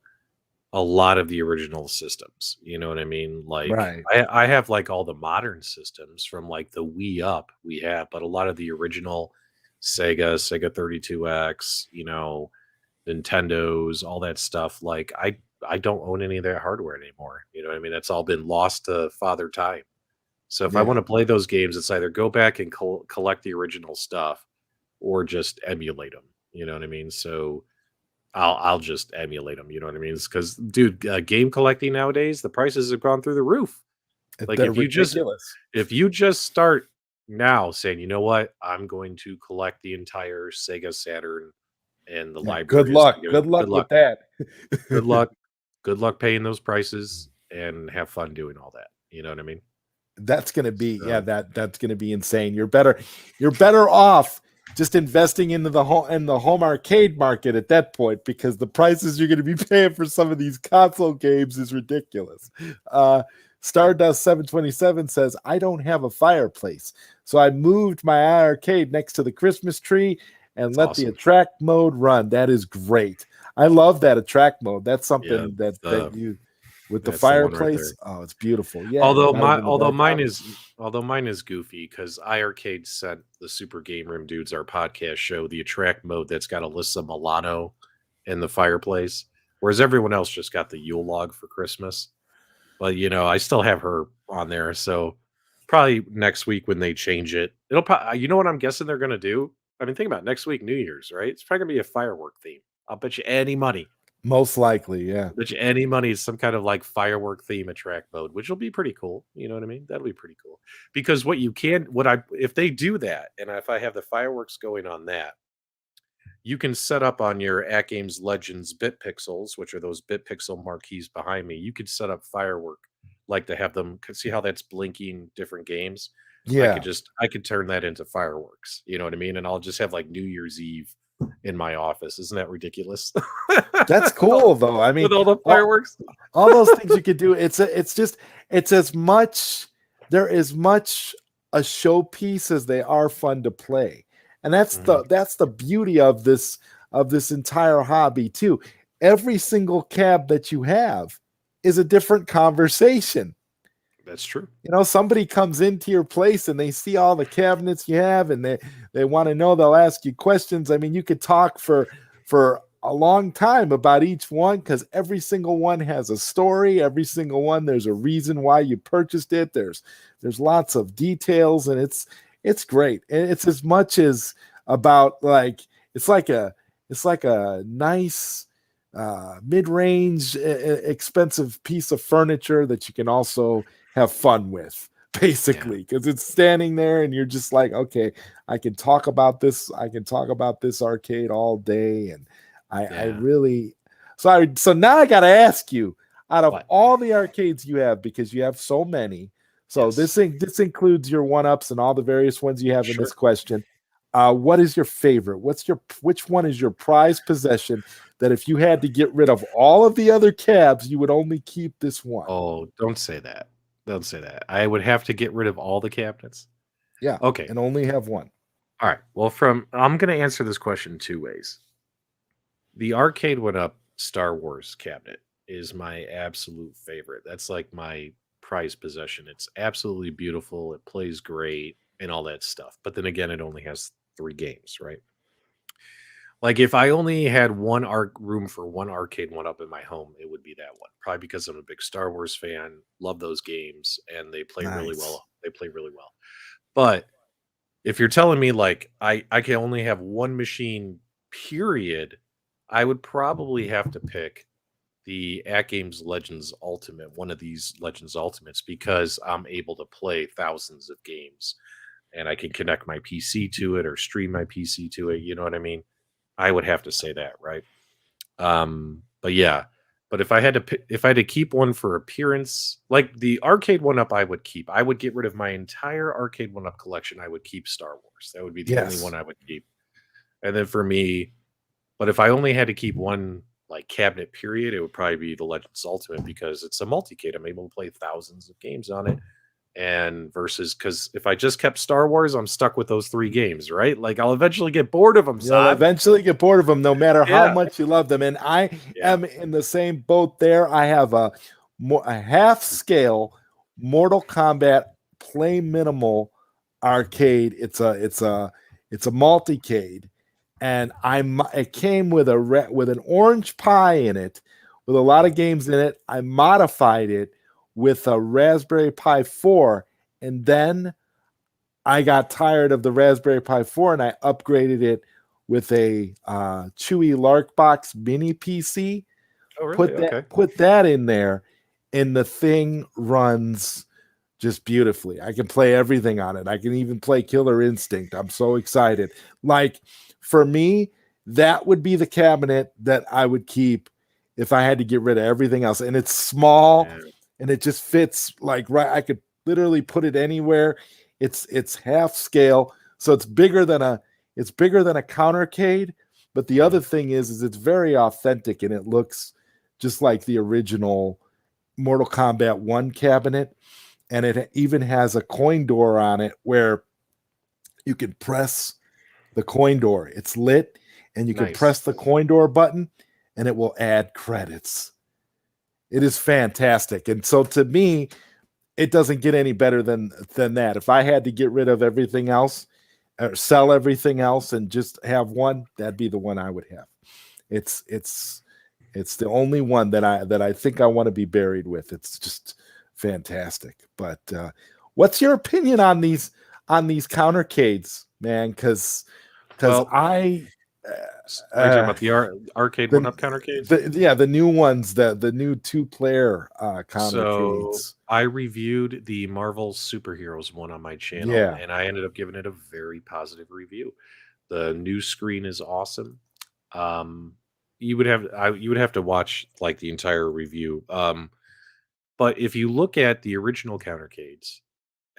a lot of the original systems. You know what I mean? Like Right. I have like all the modern systems from like the Wii up we have, but a lot of the original Sega 32X, you know, Nintendos, all that stuff. Like I don't own any of that hardware anymore. You know what I mean? That's all been lost to father time. So if I want to play those games, it's either go back and collect the original stuff or just emulate them. You know what I mean? So I'll just emulate them. You know what I mean? Because dude, game collecting nowadays, the prices have gone through the roof. Like They're ridiculous. if you just start now saying, you know what, I'm going to collect the entire Sega Saturn and the library. Good luck. Good luck with that. Good luck. Good luck paying those prices and have fun doing all that. You know what I mean? That's going to be that's going to be insane. You're better off just investing into the home arcade market at that point, because the prices you're going to be paying for some of these console games is ridiculous. Stardust 727 says, I don't have a fireplace, so I moved my arcade next to the Christmas tree and let the attract mode run. That is great. I love that attract mode. That's something that you with the fireplace. Oh, it's beautiful. Yeah. Although mine is goofy, because iArcade sent the Super Game Room dudes, our podcast show, the attract mode that's got Alyssa Milano in the fireplace, whereas everyone else just got the Yule log for Christmas. But I still have her on there, so probably next week when they change it, it'll probably, you know what I'm guessing they're gonna do? I mean, think about it, next week, New Year's, right? It's probably gonna be a firework theme. I'll bet you any money. Most likely, yeah. Bet you any money is some kind of like firework theme attract mode, which will be pretty cool. You know what I mean? That'll be pretty cool. Because if they do that, and if I have the fireworks going on that, you can set up on your atGames Legends bit pixels, which are those bit pixel marquees behind me. You could set up firework, like to have them see how that's blinking different games. Yeah, I could turn that into fireworks. You know what I mean? And I'll just have like New Year's Eve in my office. Isn't that ridiculous? That's cool though. I mean, with all the fireworks, all those things you could do. It's as much a showpiece as they are fun to play. And that's the beauty of this entire hobby too. Every single cab that you have is a different conversation. That's true. Somebody comes into your place and they see all the cabinets you have, and they want to know. They'll ask you questions. I mean, you could talk for a long time about each one, because every single one has a story. Every single one, there's a reason why you purchased it. There's lots of details, and it's great. And it's as much as about like it's like a nice mid-range expensive piece of furniture that you can also have fun with, basically, because it's standing there and you're just like, okay, I can talk about this arcade all day. And I really so now I gotta ask you, out of all the arcades you have, because you have so many, so this includes your one-ups and all the various ones you have in this question, what is your favorite? Which one is your prized possession that if you had to get rid of all of the other cabs, you would only keep this one? Oh, don't say that. Don't say that. I would have to get rid of all the cabinets. Yeah. Okay. And only have one. All right. Well, I'm going to answer this question two ways. The arcade went up Star Wars cabinet is my absolute favorite. That's like my prized possession. It's absolutely beautiful. It plays great and all that stuff. But then again, it only has 3 games, right? Like if I only had one room for one arcade one up in my home, it would be that one. Probably because I'm a big Star Wars fan, love those games, and they play really well. They play really well. But if you're telling me like I can only have one machine, period, I would probably have to pick the atGames Legends Ultimate, one of these Legends Ultimates, because I'm able to play thousands of games and I can connect my PC to it or stream my PC to it. You know what I mean? I would have to say that, right? But yeah, but if I had to keep one for appearance, like the arcade one up, I would keep. I would get rid of my entire arcade one up collection. I would keep Star Wars. That would be the only one I would keep. And then for me, but if I only had to keep one like cabinet period, it would probably be the Legends Ultimate, because it's a multi-cade. I'm able to play thousands of games on it. And versus, because if I just kept Star Wars, I'm stuck with those 3 games, right? Like I'll eventually get bored of them. You'll eventually get bored of them, no matter how much you love them. And I am in the same boat there. I have a half scale Mortal Kombat play minimal arcade. It's a multi-cade, and it came with with an orange pie in it, with a lot of games in it. I modified it with a Raspberry Pi 4, and then I got tired of the Raspberry Pi 4 and I upgraded it with a Chewy Larkbox mini PC. Oh, really? Put that in there, and the thing runs just beautifully. I can play everything on it. I can even play Killer Instinct. I'm so excited. Like, for me, that would be the cabinet that I would keep if I had to get rid of everything else. And it's small. Yeah. And it just fits like right. I could literally put it anywhere. It's half scale, so it's bigger than It's bigger than a Countercade, but the other thing is it's very authentic and it looks just like the original Mortal Kombat 1 cabinet. And it even has a coin door on it where you can press the coin door. It's lit, and you can press the coin door button, and it will add credits. It is fantastic. And so to me, it doesn't get any better than that. If I had to get rid of everything else, or sell everything else and just have one, that'd be the one I would have. It's the only one that I think I want to be buried with. It's just fantastic. But what's your opinion on these Countercades, man? Because I are you talking about the arcade one-up Countercades? The new ones, the new 2-player Countercades. So I reviewed the Marvel Superheroes one on my channel, and I ended up giving it a very positive review. The new screen is awesome. You would have to watch like the entire review. But if you look at the original Countercades,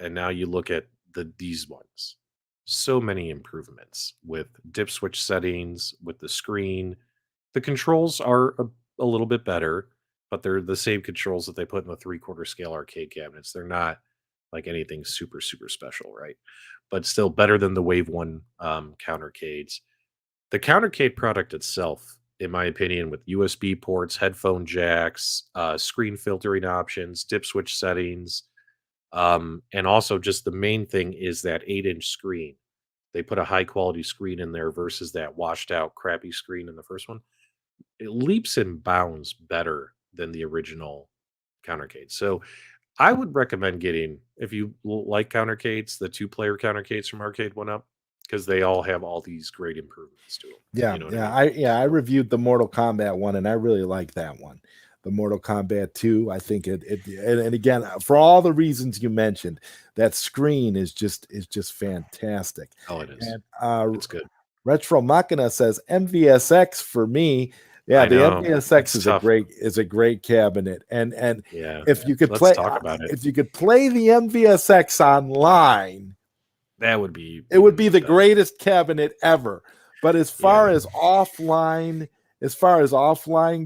and now you look at these ones, so many improvements with dip switch settings, with the screen. The controls are a little bit better, but they're the same controls that they put in the 3/4 scale arcade cabinets. They're not like anything super, super special, right? But still better than the Wave 1 Countercades. The Countercade product itself, in my opinion, with USB ports, headphone jacks, screen filtering options, dip switch settings, and also just the main thing is that 8-inch screen. They put a high quality screen in there versus that washed out crappy screen in the first one. It leaps and bounds better than the original Countercade. So I would recommend getting, if you like Countercades, the 2-player Countercades from Arcade 1-Up, because they all have all these great improvements to them. Yeah, you know I mean? I reviewed the Mortal Kombat one, and I really like that one. The Mortal Kombat 2, I think and again, for all the reasons you mentioned, that screen is just fantastic. Oh, it is. And, it's good. Retro Machina says MVSX for me. Yeah, the MVSX is a great cabinet, and if you could play, if you could play the MVSX online, that would be the greatest cabinet ever. But as far as offline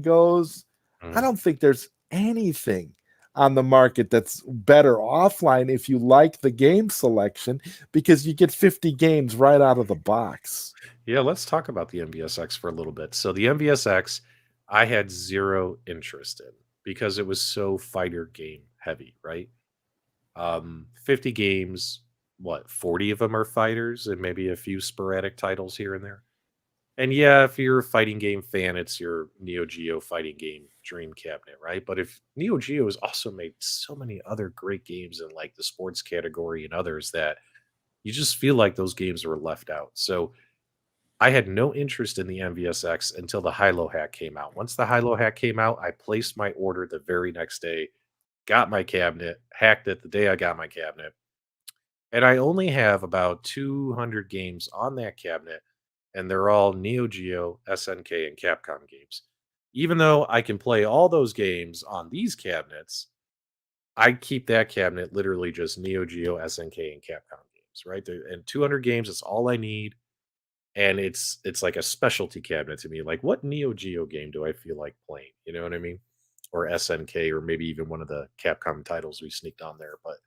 goes, I don't think there's anything on the market that's better offline if you like the game selection, because you get 50 games right out of the box. Yeah, let's talk about the MVSX for a little bit. So the MVSX, I had zero interest in because it was so fighter game heavy, right? 50 games, 40 of them are fighters and maybe a few sporadic titles here and there. And yeah, if you're a fighting game fan, it's your Neo Geo fighting game dream cabinet, right? But if Neo Geo has also made so many other great games in like the sports category and others that you just feel like those games were left out. So I had no interest in the MVSX until the high-low hack came out. Once the high-low hack came out, I placed my order the very next day, got my cabinet, hacked it the day I got my cabinet. And I only have about 200 games on that cabinet, and they're all Neo Geo, SNK, and Capcom games. Even though I can play all those games on these cabinets, I keep that cabinet literally just Neo Geo, SNK, and Capcom games, right? And 200 games is all I need. And it's like a specialty cabinet to me. Like, what Neo Geo game do I feel like playing? You know what I mean? Or SNK, or maybe even one of the Capcom titles we sneaked on there. But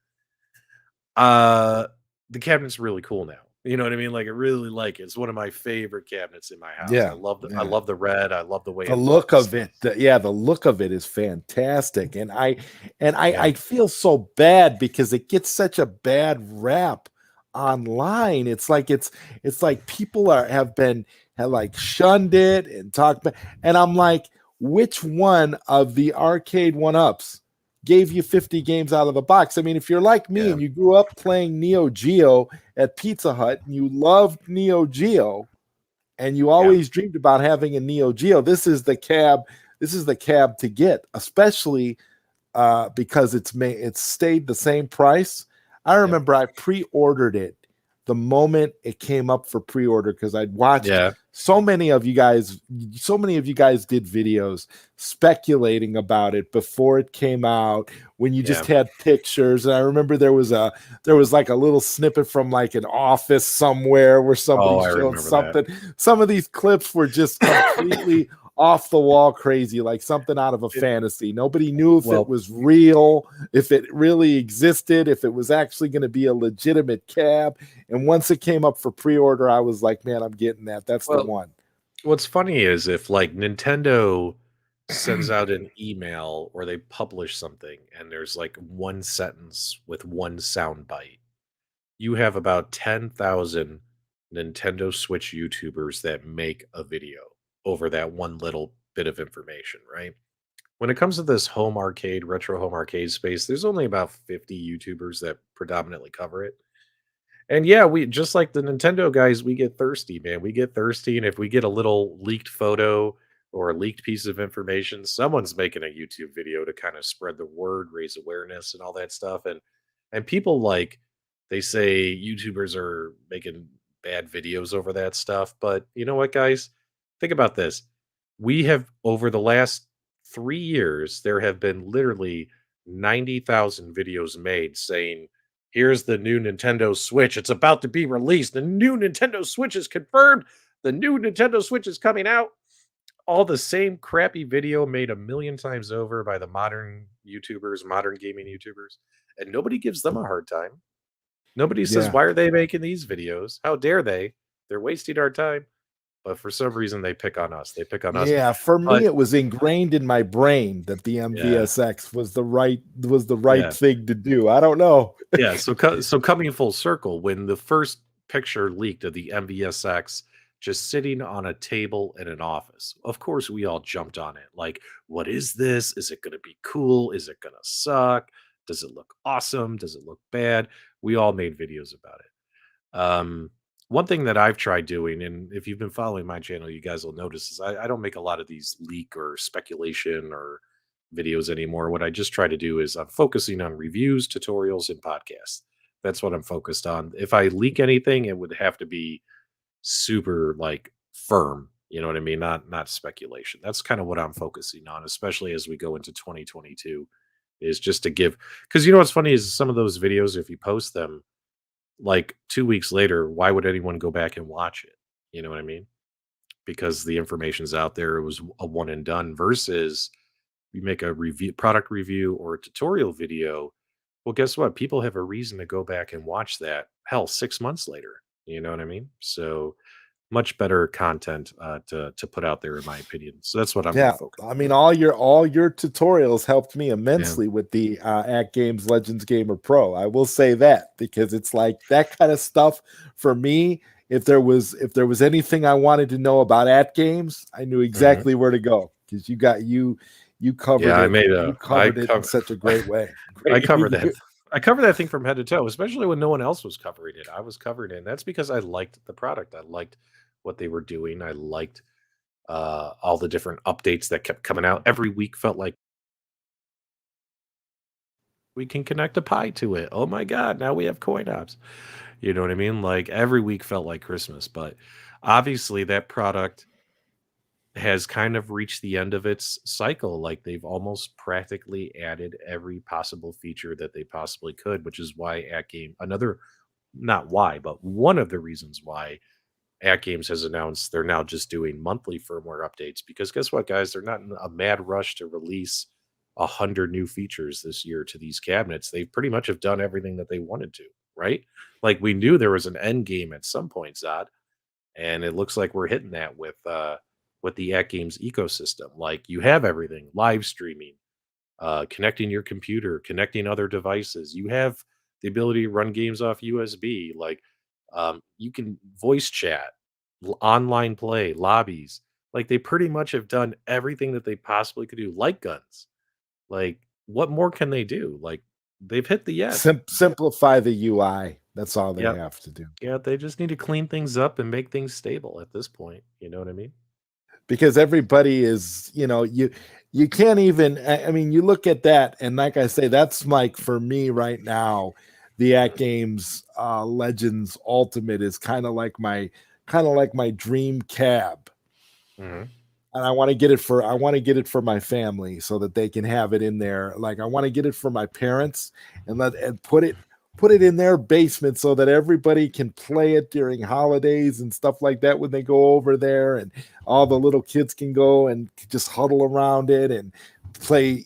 the cabinet's really cool now. You know what I mean? Like, I really like it. It's one of my favorite cabinets in my house. Yeah, I love the red. I love the way the look of it. The look of it is fantastic. And I feel so bad because it gets such a bad rap online. It's like people have shunned it and talked about, and I'm like, which one of the arcade 1-ups gave you 50 games out of the box? I mean, if you're like me and you grew up playing Neo Geo at Pizza Hut and you loved Neo Geo and you always dreamed about having a Neo Geo, this is the cab to get, especially because it's stayed the same price. I remember I pre-ordered it the moment it came up for pre-order, because I'd watched Yeah. so many of you guys did videos speculating about it before it came out, when you just Yeah. had pictures. And I remember there was like a little snippet from like an office somewhere where somebody Oh, I showed remember that. something. Some of these clips were just completely off the wall crazy, like something out of a fantasy. Nobody knew if it was real, if it really existed, if it was actually going to be a legitimate cab. And once it came up for pre-order, I was like, man, I'm getting that. That's the one. What's funny is if like Nintendo sends out an email or they publish something and there's like one sentence with one sound bite, you have about 10,000 Nintendo Switch YouTubers that make a video over that one little bit of information, right? When it comes to this home arcade, retro home arcade space, there's only about 50 YouTubers that predominantly cover it. And yeah, we just like the Nintendo guys, we get thirsty, man. We get thirsty, and if we get a little leaked photo or a leaked piece of information, someone's making a YouTube video to kind of spread the word, raise awareness, and all that stuff. And people like they say YouTubers are making bad videos over that stuff, but you know what, guys? Think about this. We have over the last 3 years, there have been literally 90,000 videos made saying here's the new Nintendo Switch. It's about to be released. The new Nintendo Switch is confirmed. The new Nintendo Switch is coming out. All the same crappy video made a million times over by the modern YouTubers, modern gaming YouTubers, and nobody gives them a hard time. Nobody says, why are they making these videos? How dare they? They're wasting our time. But for some reason, they pick on us. They pick on us. Yeah, for me, it was ingrained in my brain that the MVSX was the right thing to do. I don't know. Yeah, so coming full circle, when the first picture leaked of the MVSX just sitting on a table in an office, of course we all jumped on it. Like, what is this? Is it going to be cool? Is it going to suck? Does it look awesome? Does it look bad? We all made videos about it. One thing that I've tried doing, and if you've been following my channel, you guys will notice, is I don't make a lot of these leak or speculation or videos anymore. What I just try to do is I'm focusing on reviews, tutorials, and podcasts. That's what I'm focused on. If I leak anything, it would have to be super like firm. You know what I mean? Not speculation. That's kind of what I'm focusing on, especially as we go into 2022, is just to give, because you know what's funny is some of those videos, if you post them like 2 weeks later, why would anyone go back and watch it? You know what I mean? Because the information's out there. It was a one and done versus you make a review, product review, or a tutorial video. Well, guess what? People have a reason to go back and watch that. Hell, 6 months later. You know what I mean? So much better content to put out there, in my opinion. So that's what I'm going to focus on. I mean, all your tutorials helped me immensely with the atGames Legends Gamer Pro. I will say that, because it's like that kind of stuff for me. If there was anything I wanted to know about atGames, I knew exactly where to go, because you covered it. You covered it in such a great way. I covered that. I covered that thing from head to toe, especially when no one else was covering it. I was covered in. That's because I liked the product. I liked what they were doing. I liked all the different updates that kept coming out every week. Felt like we can connect a pie to it. Oh my god! Now we have coin ops. You know what I mean? Like every week felt like Christmas. But obviously, that product has kind of reached the end of its cycle. Like they've almost practically added every possible feature that they possibly could, which is why not why, but one of the reasons why atGames has announced they're now just doing monthly firmware updates, because guess what, guys? They're not in a mad rush to release 100 new features this year to these cabinets. They pretty much have done everything that they wanted to, right? Like we knew there was an end game at some point, Zod, and it looks like we're hitting that with the atGames ecosystem. Like you have everything, live streaming, connecting your computer, connecting other devices. You have the ability to run games off USB. Like you can voice chat, online play, lobbies. Like they pretty much have done everything that they possibly could do. Light guns. Like what more can they do? Like they've hit the end. Simplify the UI. That's all they have to do. Yeah, they just need to clean things up and make things stable at this point. You know what I mean? Because everybody is, you can't even, I mean, you look at that, and like I say, that's like for me right now, the atGames Legends Ultimate is kind of like my dream cab. Mm-hmm. And I want to get it for my family so that they can have it in there. Like I want to get it for my parents and put it in their basement so that everybody can play it during holidays and stuff like that when they go over there, and all the little kids can go and just huddle around it and play,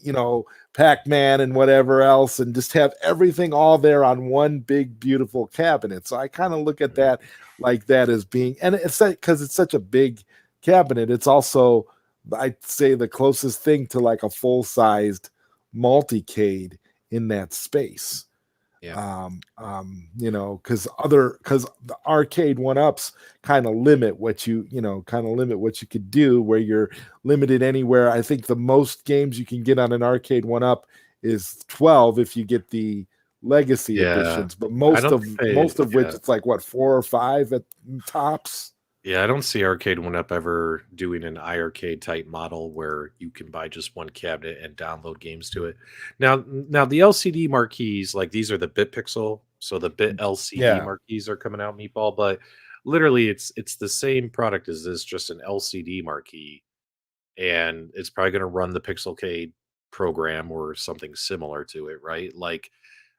Pac-Man and whatever else, and just have everything all there on one big beautiful cabinet. So I kind of look at that like that as being, and it's because it's such a big cabinet. It's also, I'd say, the closest thing to like a full-sized multi-cade in that space. Yeah. Because the arcade one-ups kind of limit what you could do, where you're limited anywhere. I think the most games you can get on an arcade one-up is 12 if you get the legacy editions, but most of which it's like what, 4 or 5 at tops. Yeah, I don't see Arcade 1-Up ever doing an iArcade type model where you can buy just one cabinet and download games to it. Now the LCD marquees, like these are the bit pixel, so the bit LCD marquees are coming out, Meatball, but literally it's the same product as this, just an LCD marquee, and it's probably going to run the Pixelcade program or something similar to it, right? Like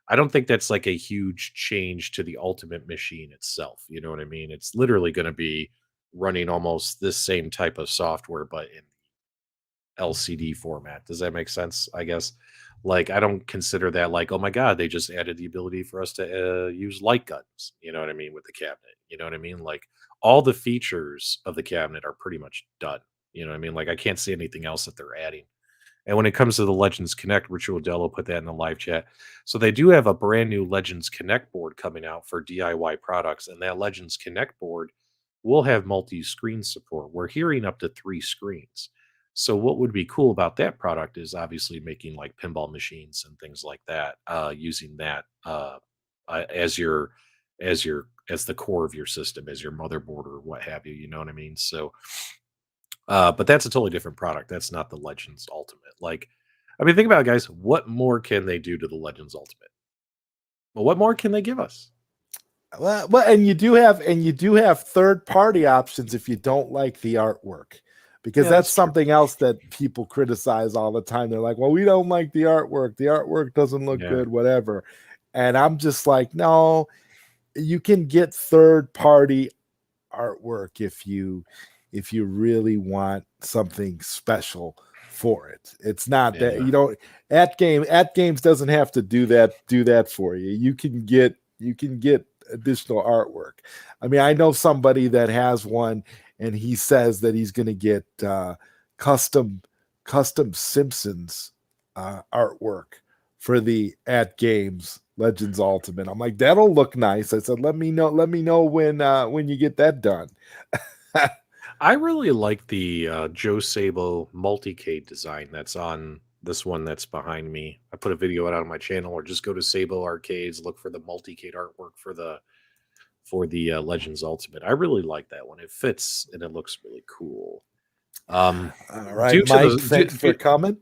I don't think that's like a huge change to the ultimate machine itself. You know what I mean? It's literally going to be running almost this same type of software, but in LCD format. Does that make sense? I guess. Like, I don't consider that like, oh my God, they just added the ability for us to use light guns. You know what I mean? With the cabinet. You know what I mean? Like, all the features of the cabinet are pretty much done. You know what I mean? Like, I can't see anything else that they're adding. And when it comes to the Legends Connect, Ritual Dello put that in the live chat. So they do have a brand new Legends Connect board coming out for DIY products, and that Legends Connect board will have multi-screen support. We're hearing up to 3 screens. So what would be cool about that product is obviously making like pinball machines and things like that, using that as the core of your system, as your motherboard or what have you. You know what I mean? So but that's a totally different product. That's not the Legends Ultimate. Like, I mean, think about it, guys. What more can they do to the Legends Ultimate? Well, what more can they give us? Well, and you do have third-party options if you don't like the artwork, because that's something else that people criticize all the time. They're like, "Well, we don't like the artwork. The artwork doesn't look good, whatever." And I'm just like, "No, you can get third-party artwork if you really want something special for it. It's not that you don't atGames doesn't have to do that for you. You can get additional artwork. I mean, I know somebody that has one, and he says that he's going to get custom Simpsons artwork for the atGames Legends Ultimate. I'm like, that'll look nice. I said, let me know when you get that done. I really like the Joe Sabo multi-cade design that's on this one that's behind me. I put a video out on my channel, or just go to Sabo Arcades, look for the multi-cade artwork for the Legends Ultimate. I really like that one. It fits and it looks really cool. All right, Mike, thanks for coming.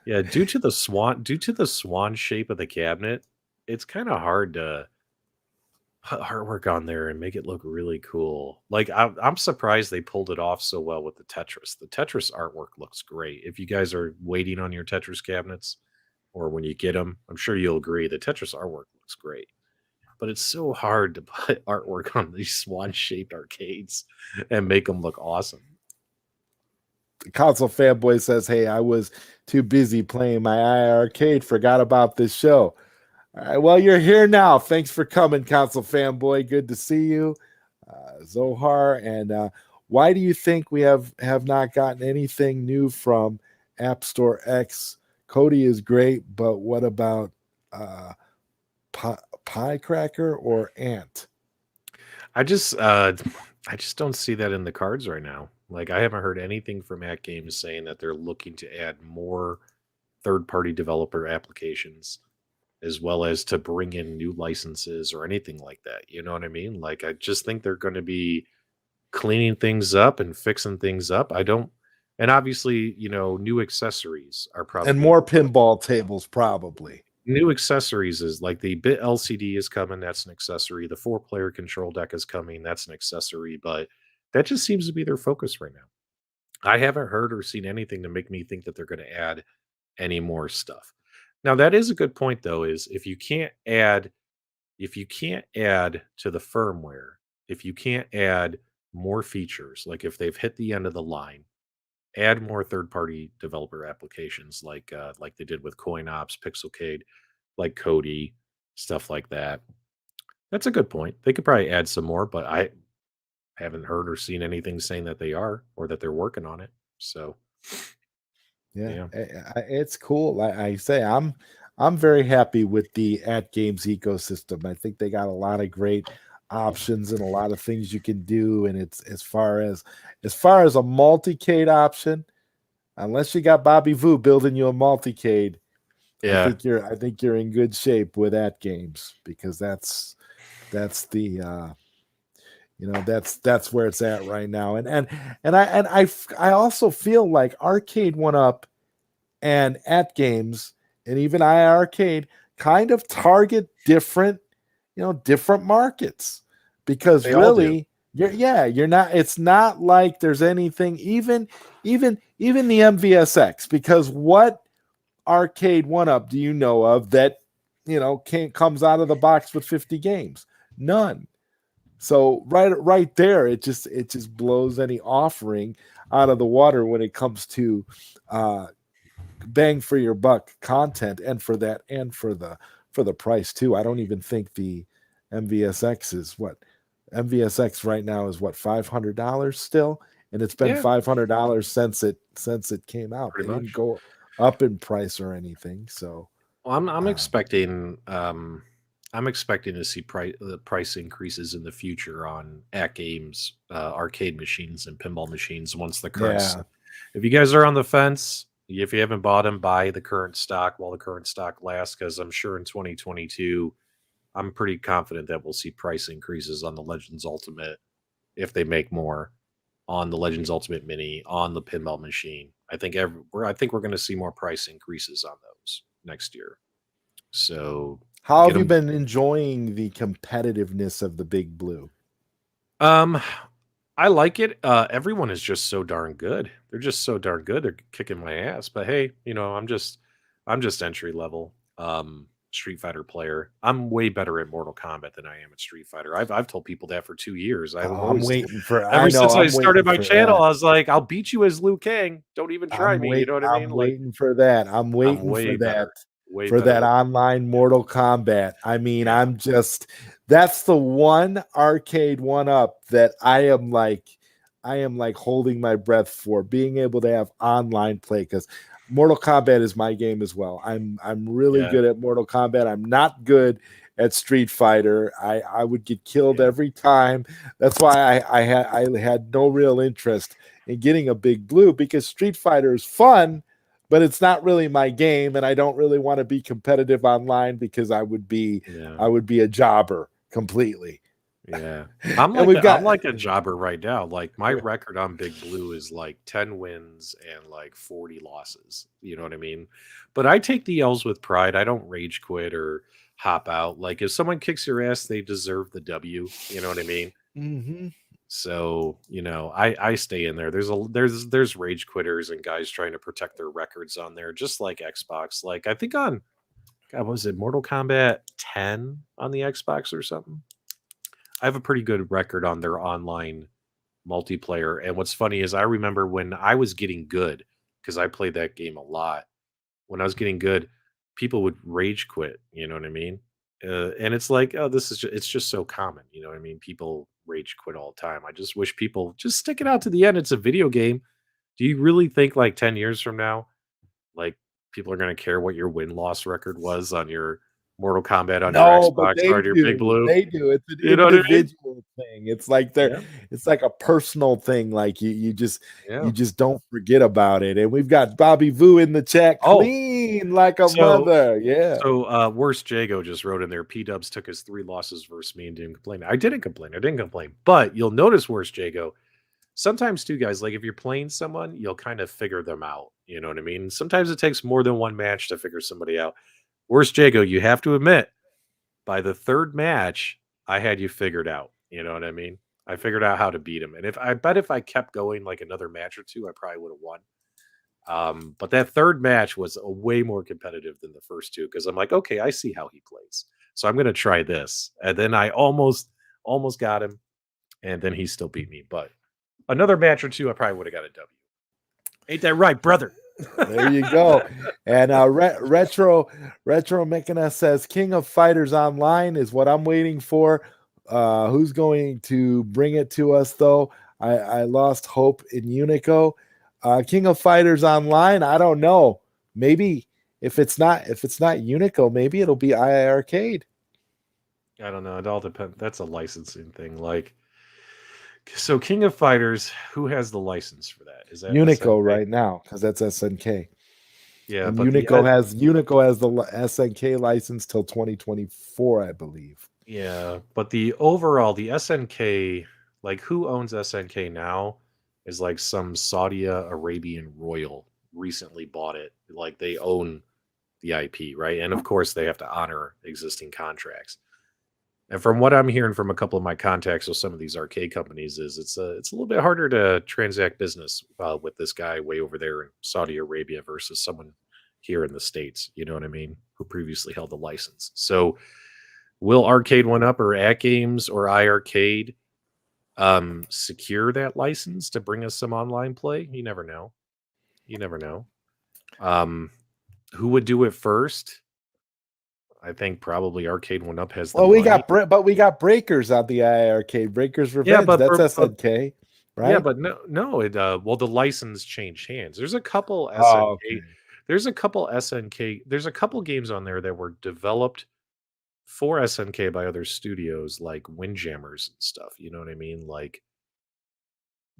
Yeah, due to the swan shape of the cabinet, it's kind of hard to put artwork on there and make it look really cool. Like I'm surprised they pulled it off so well with the Tetris. The Tetris artwork looks great. If you guys are waiting on your Tetris cabinets, or when you get them, I'm sure you'll agree the Tetris artwork looks great. But it's so hard to put artwork on these swan-shaped arcades and make them look awesome. The console fanboy says, "Hey, I was too busy playing my iArcade, forgot about this show." All right, well, you're here now. Thanks for coming, console fanboy. Good to see you, Zohar. And why do you think we have not gotten anything new from App Store X? Cody is great, but what about Pie Cracker or Ant? I just don't see that in the cards right now. Like, I haven't heard anything from atGames saying that they're looking to add more third-party developer applications, as well as to bring in new licenses or anything like that. You know what I mean? Like, I just think they're going to be cleaning things up and fixing things up. And obviously, new accessories are probably, and more pinball tables, probably. new accessories is like the bit LCD is coming. That's an accessory. The 4-player control deck is coming. That's an accessory. But that just seems to be their focus right now. I haven't heard or seen anything to make me think that they're going to add any more stuff. Now that is a good point though, is if you can't add to the firmware, if you can't add more features, like if they've hit the end of the line, add more third-party developer applications like they did with CoinOps, Pixelcade, like Kodi, stuff like that. That's a good point. They could probably add some more, but I haven't heard or seen anything saying that they are or that they're working on it. So, Yeah, yeah. it's cool. Like I say, I'm very happy with the atGames ecosystem. I think they got a lot of great options and a lot of things you can do. And it's as far as a multi-cade option, unless you got Bobby Vu building you a multi-cade, Yeah. I think you're in good shape with atGames, because that's the that's where it's at right now. And I also feel like Arcade One Up and atGames and even iArcade kind of target different markets, because They all do. really you're not, it's not like there's anything, even the MVSX, because what Arcade One Up do you know of that can't comes out of the box with 50 games? None. So right there, it just blows any offering out of the water when it comes to uh, bang for your buck content, and for the price too. I don't even think the MVSX is what MVSX right now is what $500 still, and it's been Yeah, $500 since it came out. pretty They didn't much. go up in price or anything. So Well, I'm um, expecting I'm expecting to see price increases in the future on at games, arcade machines and pinball machines once the current. yeah, If you guys are on the fence, if you haven't bought them, buy the current stock while the current stock lasts, because I'm sure in 2022, I'm pretty confident that we'll see price increases on the Legends Ultimate if they make more on the Legends Ultimate Mini on the pinball machine. I think we're going to see more price increases on those next year. So how get have you them. been enjoying the competitiveness of the Big Blue? Um, I like it. Everyone is just so darn good. They're just so darn good. They're kicking my ass. But hey, I'm just entry level. Street Fighter player. I'm way better at Mortal Kombat than I am at Street Fighter. I've told people that for 2 years. I've Oh, I'm always waiting for. I ever know since I I'm started waiting my for channel, that. I was like, I'll beat you as Liu Kang. Don't even try me. You know what I mean? I'm Like waiting for that. I'm I'm waiting way for that better. Way for better that at online Mortal Kombat. I mean, yeah. that's the one Arcade One Up that I am like holding my breath for, being able to have online play, because Mortal Kombat is my game as well. I'm really Yeah. good at Mortal Kombat. I'm not good at Street Fighter. I would get killed Yeah. every time. That's why I had no real interest in getting a Big Blue, because Street Fighter is fun, but it's not really my game, and I don't really want to be competitive online, because Yeah. I would be a jobber completely. Yeah. And we've I'm got like a jobber right now. Like my record on Big Blue is like 10 wins and like 40 losses. You know what I mean? But I take the L's with pride. I don't rage quit or hop out. Like if someone kicks your ass, they deserve the W. You know what I mean? Mhm. So, I stay in there. There's rage quitters and guys trying to protect their records on there, just like Xbox. Like I think on God, was it Mortal Kombat 10 on the Xbox or something? I have a pretty good record on their online multiplayer. And what's funny is I remember when I was getting good, because I played that game a lot. When I was getting good, people would rage quit. You know what I mean? And it's like, oh, it's just so common. You know what I mean? People rage quit all the time. I just wish people just stick it out to the end. It's a video game. Do you really think like 10 years from now, like people are going to care what your win loss record was on your Mortal Kombat on your No, but Xbox or they on your Big do. Blue? They do. It's an You know what I mean? individual thing. Yeah. It's like a personal thing. Like you Yeah. just don't forget about it. And we've got Bobby Vu in the chat, Oh, clean like a so mother. Yeah. worst Jago just wrote in there. PDubs took his 3 losses versus me and didn't complain. I didn't complain. I didn't complain. But you'll notice worst Jago. Sometimes too, guys, like if you're playing someone, you'll kind of figure them out. You know what I mean? Sometimes it takes more than one match to figure somebody out. Worst Jago, you have to admit, by the third match, I had you figured out. You know what I mean? I figured out how to beat him. And if I kept going like another match or two, I probably would have won. But that third match was way more competitive than the first two because I'm like, okay, I see how he plays. So I'm gonna try this. And then I almost got him, and then he still beat me. But another match or two, I probably would have got a W. Ain't that right, brother? There you go. And retro Mechana says King of Fighters Online is what I'm waiting for. Who's going to bring it to us though? I lost hope in Unico. King of Fighters Online, I don't know. Maybe if it's not Unico, maybe it'll be iArcade. I don't know. It all depends. That's a licensing thing. Like, so King of Fighters, who has the license for that? Is that Unico SNK? right now because that's SNK. Yeah, and but Unico has the SNK license till 2024, I believe. Yeah, but the overall, the SNK, like who owns SNK now is like some Saudi Arabian royal recently bought it. Like they own the IP, right? And of course, they have to honor existing contracts. And from what I'm hearing from a couple of my contacts with some of these arcade companies, is it's a little bit harder to transact business with this guy way over there in Saudi Arabia versus someone here in the States. You know what I mean? Who previously held the license. So, will Arcade One Up or atGames or iArcade secure that license to bring us some online play? You never know. You never know. Who would do it first? I think probably Arcade One Up has the we money. we got Breakers on the iArcade. Breakers Revenge. Yeah, but that's SNK, right? Yeah, but no. It well, the license changed hands. There's a couple SNK. Okay. There's a couple SNK. There's a couple games on there that were developed for SNK by other studios like Windjammers and stuff. You know what I mean? Like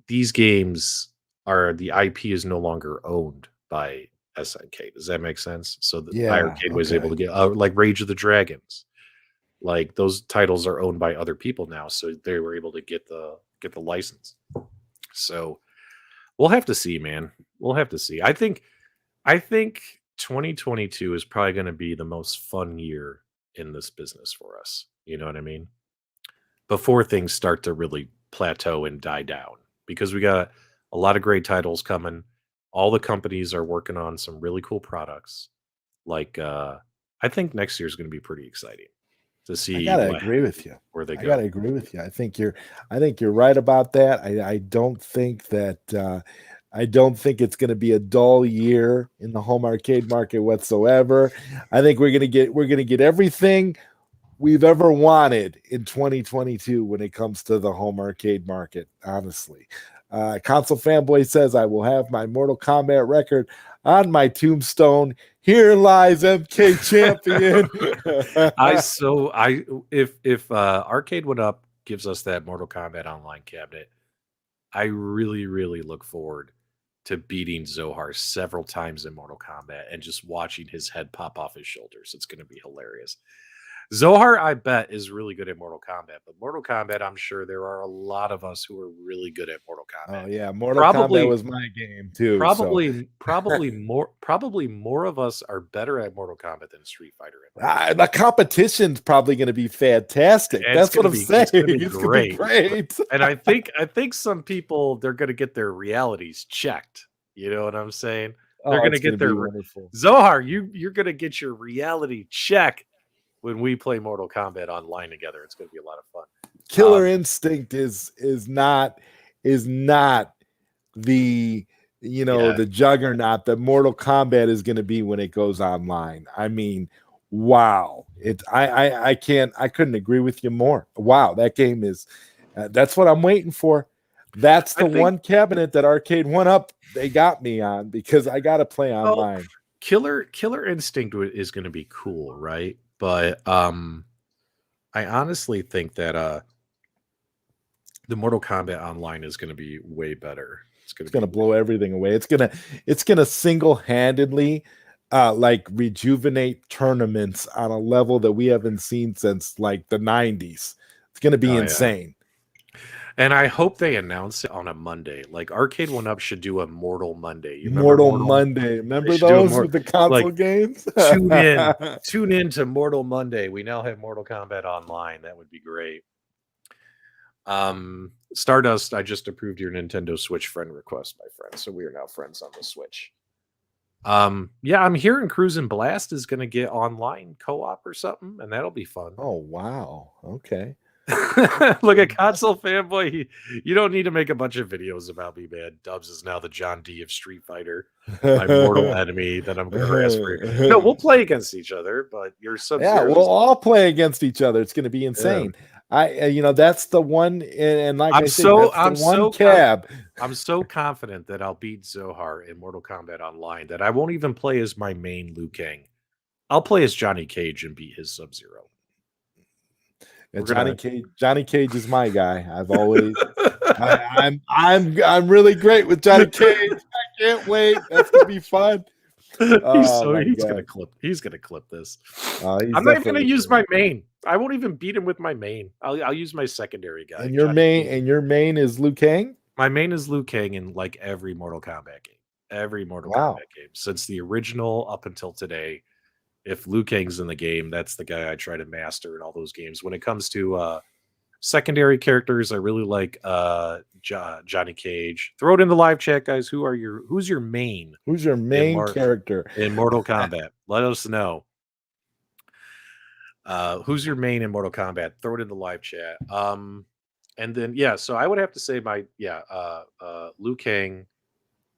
these games are the IP is no longer owned by SNK. Does that make sense? So the iArcade was able to get like Rage of the Dragons. Like those titles are owned by other people now, so they were able to get the license. So we'll have to see, man. We'll have to see. I think 2022 is probably going to be the most fun year in this business for us. You know what I mean? Before things start to really plateau and die down, because we got a lot of great titles coming. All the companies are working on some really cool products. Like, I think next year is going to be pretty exciting to see. I gotta agree with you. Where they go. I gotta agree with you. I think you're right about that. I don't think that. I don't think it's going to be a dull year in the home arcade market whatsoever. I think we're going to get everything we've ever wanted in 2022 when it comes to the home arcade market, honestly. Console Fanboy says, I will have my Mortal Kombat record on my tombstone. Here lies MK Champion. If Arcade One Up gives us that Mortal Kombat Online cabinet, I really, really look forward to beating Zohar several times in Mortal Kombat and just watching his head pop off his shoulders. It's going to be hilarious. Zohar, I bet, is really good at Mortal Kombat, but Mortal Kombat, I'm sure there are a lot of us who are really good at Mortal Kombat. Oh yeah, Mortal Kombat was my game too. Probably more of us are better at Mortal Kombat than Street Fighter. The competition's probably going to be fantastic. That's what I'm saying. It's going to be great. And I think some people, they're going to get their realities checked. You know what I'm saying? They're going to get their Zohar. You're going to get your reality check when we play Mortal Kombat online together. It's going to be a lot of fun. Killer Instinct is not the the juggernaut that Mortal Kombat is going to be when it goes online. I mean, wow! I couldn't agree with you more. Wow, that game is that's what I'm waiting for. That's the one cabinet that Arcade One Up they got me on because I got to play online. Killer Instinct is going to be cool, right? But I honestly think that the Mortal Kombat Online is going to be way better. It's going to blow everything away. It's going to single-handedly like rejuvenate tournaments on a level that we haven't seen since like the 90s. It's going to be insane. Yeah. And I hope they announce it on a Monday. Like Arcade One Up should do a Mortal Monday. You remember Mortal Mortal? Monday. They Remember should do a those more with the console like games? tune in to Mortal Monday. We now have Mortal Kombat Online. That would be great. Stardust, I just approved your Nintendo Switch friend request, my friend. So we are now friends on the Switch. Yeah, I'm hearing Cruisin' Blast is gonna get online co-op or something, and that'll be fun. Oh wow. Okay. Look at console fanboy. You don't need to make a bunch of videos about me, man. Dubs is now the John D of Street Fighter, my mortal enemy that I'm gonna harass for. No, we'll play against each other, but your Yeah, Sub-Zero. we'll all play against each other. It's going to be Yeah. insane. That's the one, and like I said, that's the I'm one cab. I'm so confident that I'll beat Zohar in Mortal Kombat Online that I won't even play as my main Liu Kang. I'll play as Johnny Cage and beat his Sub-Zero. And Johnny Cage is my guy. I've always, I'm really great with Johnny Cage. I can't wait. That's gonna be fun. He's gonna clip this. I'm not even gonna use my main. I won't even beat him with my main. I'll use my secondary guy. And your main is Liu Kang? My main is Liu Kang in like every Mortal Kombat game. Every Mortal Kombat game since the original up until today. If Liu Kang's in the game, that's the guy I try to master in all those games. When it comes to secondary characters, I really like Johnny Cage. Throw it in the live chat, guys. Who's your main? Who's your main character in Mortal Kombat? Let us know. Who's your main in Mortal Kombat? Throw it in the live chat. And then so I would have to say Liu Kang,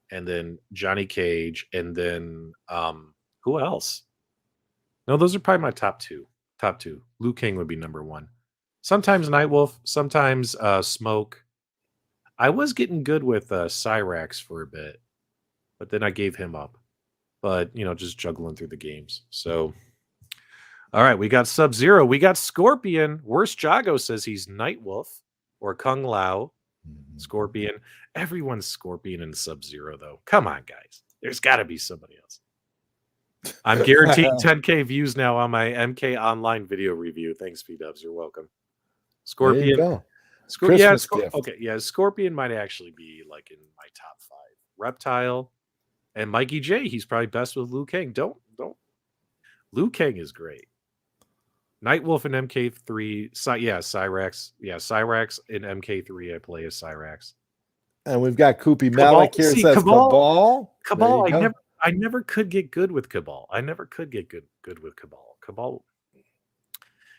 and then Johnny Cage, and then who else? No, those are probably my top two. Top two. Liu Kang would be number one. Sometimes Nightwolf, sometimes Smoke. I was getting good with Cyrax for a bit, but then I gave him up. But, just juggling through the games. So, all right, we got Sub-Zero. We got Scorpion. Worst Jago says he's Nightwolf or Kung Lao. Scorpion. Everyone's Scorpion and Sub-Zero, though. Come on, guys. There's got to be somebody else. I'm guaranteed 10K views now on my MK Online video review. Thanks, PDubs. You're welcome. Scorpion. Scorpion might actually be like in my top 5. Reptile and Mikey J. He's probably best with Liu Kang. Don't. Liu Kang is great. Nightwolf and MK3. Cyrax. Yeah, Cyrax in MK3. I play as Cyrax. And we've got Koopy Malik here. Says Cabal. I never could get good with Cabal. Good with Cabal. Cabal.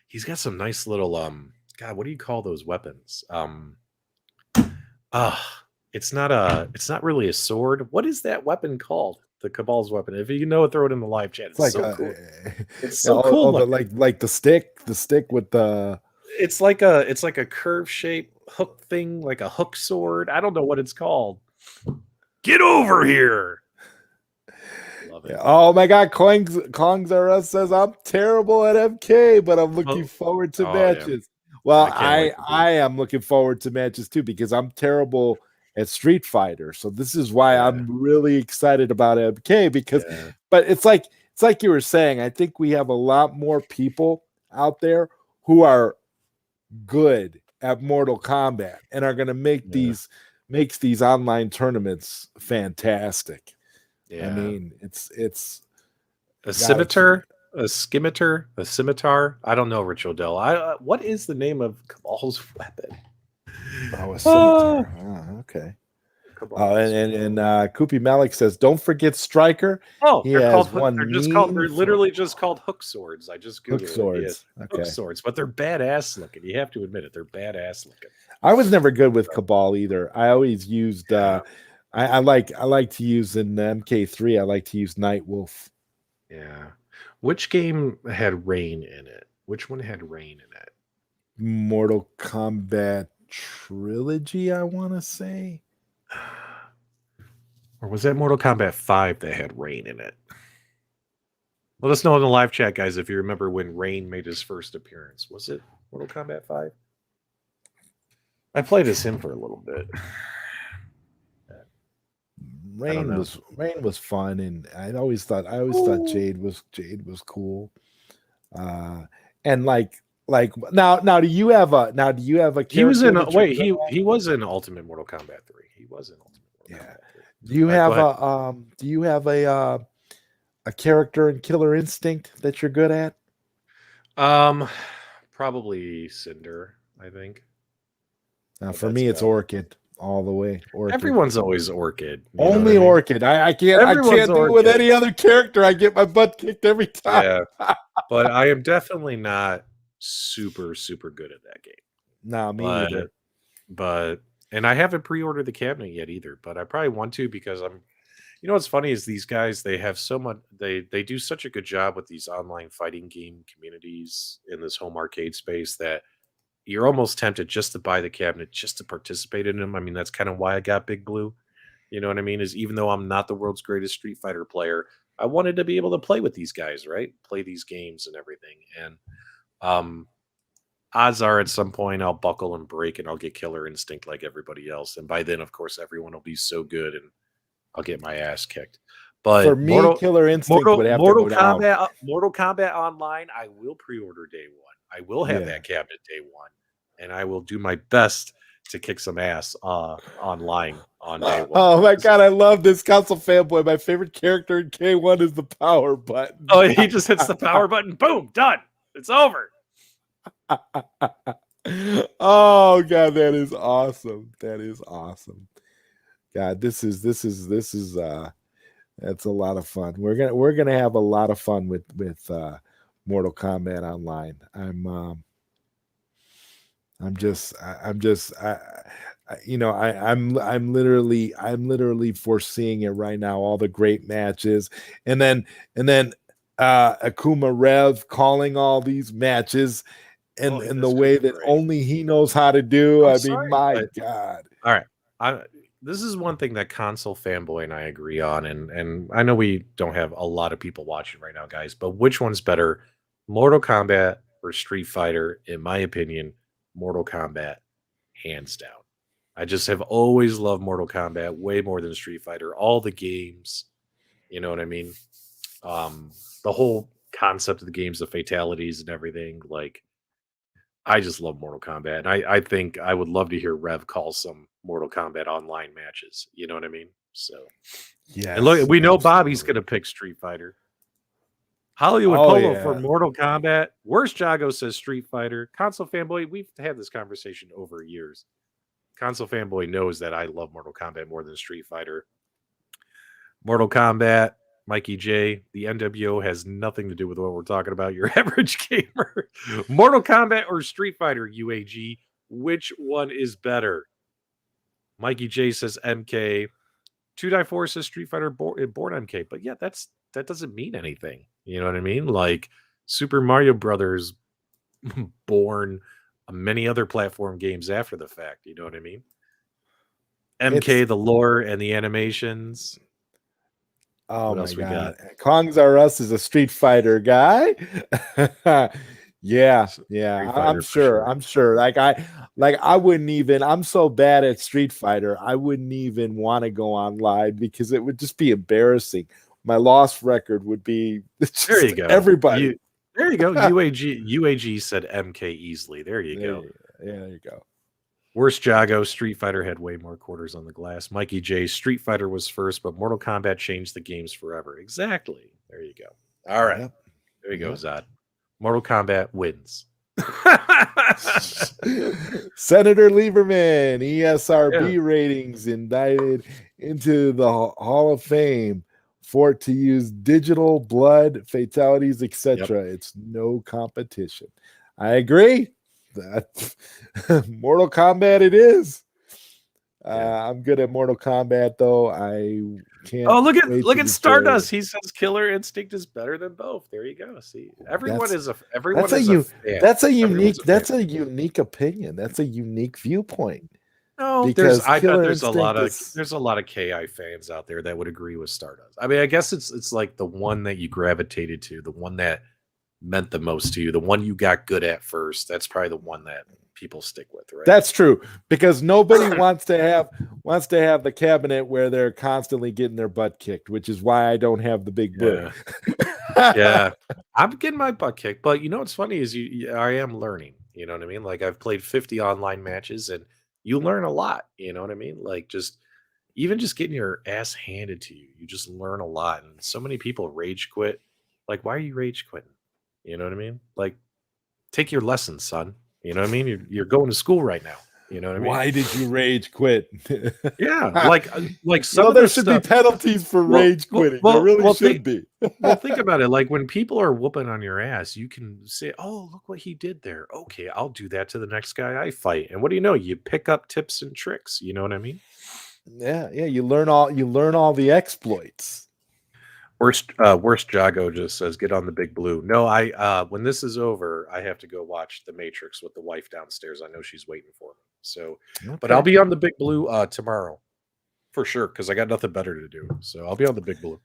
He's got some nice little God, what do you call those weapons? It's not really a sword. What is that weapon called? The Cabal's weapon. If you know it, throw it in the live chat. It's like so cool. It's so cool. Like the stick with the. It's like a curve shaped hook thing, like a hook sword. I don't know what it's called. Get over here. Oh my God, Kongs R Us says I'm terrible at MK, but I'm looking forward to matches. Yeah. Well, I am looking forward to matches too because I'm terrible at Street Fighter. So this is why I'm really excited about MK because but it's like you were saying, I think we have a lot more people out there who are good at Mortal Kombat and are going to make these online tournaments fantastic. Yeah. I mean, it's a scimitar, a scimitar. I don't know, Rich Odell. What is the name of Cabal's weapon? Oh, a scimitar. Okay. And Koopy Malik says, "Don't forget Striker." Oh, they're literally just called hook swords. I just googled hook swords. Okay. Hook swords, but they're badass looking. You have to admit it. They're badass looking. I was never good with Cabal either. I always used. I like to use in MK3. I like to use Nightwolf. Yeah. Which game had Rain in it? Which one had Rain in it? Mortal Kombat Trilogy, I want to say. Or was that Mortal Kombat 5 that had Rain in it? Let us know in the live chat, guys, if you remember when Rain made his first appearance. Was it Mortal Kombat 5? I played as him for a little bit. Rain was fun, and I always thought Jade was cool, and like Like now do you have a He was character in that you're wait, good at? he was in Ultimate Mortal Kombat 3. He was in Ultimate Mortal Yeah. Kombat 3. Do you All right, go have ahead. a character in Killer Instinct that you're good at? Probably Cinder, I think. But For that's me, it's about it. Orchid all the way. Orchid. Everyone's always Orchid. You know what Only I mean? Orchid. I Everyone's can't do it with Orchid. any other character. I get my butt kicked every time. Yeah. But I am definitely not super, super good at that game. No, me But neither. and I haven't pre-ordered the cabinet yet either, but I probably want to because you know what's funny is these guys, they have so much they do such a good job with these online fighting game communities in this home arcade space that you're almost tempted just to buy the cabinet just to participate in them. I mean, that's kind of why I got Big Blue. You know what I mean? Is even though I'm not the world's greatest Street Fighter player, I wanted to be able to play with these guys, right? Play these games and everything. And um odds are at some point I'll buckle and break and I'll get Killer Instinct like everybody else. And by then, of course, everyone will be so good and I'll get my ass kicked. For But me, Killer Instinct would have to go down. Mortal Kombat Online, I will pre-order day one. I will have Yeah. that cabinet day one, and I will do my best to kick some ass online on day one. Oh my god, I love this console fanboy. My favorite character in K1 is the power button. Oh, he just hits the power button. Boom, done. It's over. Oh god, that is awesome. That is awesome. God, this is that's a lot of fun. We're gonna have a lot of fun with Mortal Kombat Online. I'm literally foreseeing it right now. All the great matches, and then Akuma Rev calling all these matches, and the way that only he knows how to do. My God. All right. This is one thing that console fanboy and I agree on, and I know we don't have a lot of people watching right now, guys, but which one's better, Mortal Kombat or Street Fighter? In my opinion, Mortal Kombat, hands down. I just have always loved Mortal Kombat way more than Street Fighter. All the games, you know what I mean? The whole concept of the games, the fatalities and everything, like, I just love Mortal Kombat. And I think I would love to hear Rev call some Mortal Kombat Online matches. You know what I mean? So, yeah. And look, we know Bobby's going to pick Street Fighter. Hollywood Polo for Mortal Kombat. Worst Jago says Street Fighter. Console fanboy, we've had this conversation over years. Console fanboy knows that I love Mortal Kombat more than Street Fighter. Mortal Kombat, Mikey J, the NWO has nothing to do with what we're talking about. Your average gamer. Mortal Kombat or Street Fighter, UAG, which one is better? Mikey J says MK. 2Die4 says Street Fighter born MK. But yeah, that doesn't mean anything. You know what I mean? Like Super Mario Brothers born many other platform games after the fact. You know what I mean? MK, the lore and the animations. Oh what my else we god. got? Kongs R Us is a Street Fighter guy. Yeah. I'm sure. Like I wouldn't even, I'm so bad at Street Fighter, I wouldn't even want to go online because it would just be embarrassing. My loss record would be there you go. Everybody. There you go. UAG said MK easily. There you go. Yeah, there you go. Worst Jago, Street Fighter had way more quarters on the glass. Mikey J, Street Fighter was first, but Mortal Kombat changed the games forever. Exactly. There you go. All right. Yep. There you go, Zod. Mortal Kombat wins. Senator Lieberman, ESRB ratings indicted into the Hall of Fame for it to use digital blood, fatalities, etc. It's no competition. I agree. That Mortal Kombat it is. I'm good at Mortal Kombat though. I can't. Oh, look at Stardust. He says Killer Instinct is better than both. There you go. See, that's a unique opinion. That's a unique viewpoint. No, I bet there's a lot of KI fans out there that would agree with Stardust. I mean, I guess it's like the one that you gravitated to, the one that meant the most to you, the one you got good at first. That's probably the one that people stick with, right? That's true, because nobody wants to have the cabinet where they're constantly getting their butt kicked, which is why I don't have the big blue. Yeah, I'm getting my butt kicked, but you know what's funny is I am learning. You know what I mean? Like I've played 50 online matches, and you learn a lot. You know what I mean? Like even just getting your ass handed to you, you just learn a lot. And so many people rage quit. Like, why are you rage quitting? You know what I mean? Like, take your lessons, son. You know what I mean? You're going to school right now. You know what I mean? Why did you rage quit? Yeah, like some of there the should stuff. be penalties for rage quitting. There really should be. Well, think about it. Like when people are whooping on your ass, you can say, "Oh, look what he did there." Okay, I'll do that to the next guy I fight. And what do you know? You pick up tips and tricks. You know what I mean? Yeah. You learn all the exploits. Worst Jago just says, "Get on the big blue." No, when this is over, I have to go watch The Matrix with the wife downstairs. I know she's waiting for me. So, but I'll be on the big blue tomorrow for sure because I got nothing better to do. So I'll be on the big blue.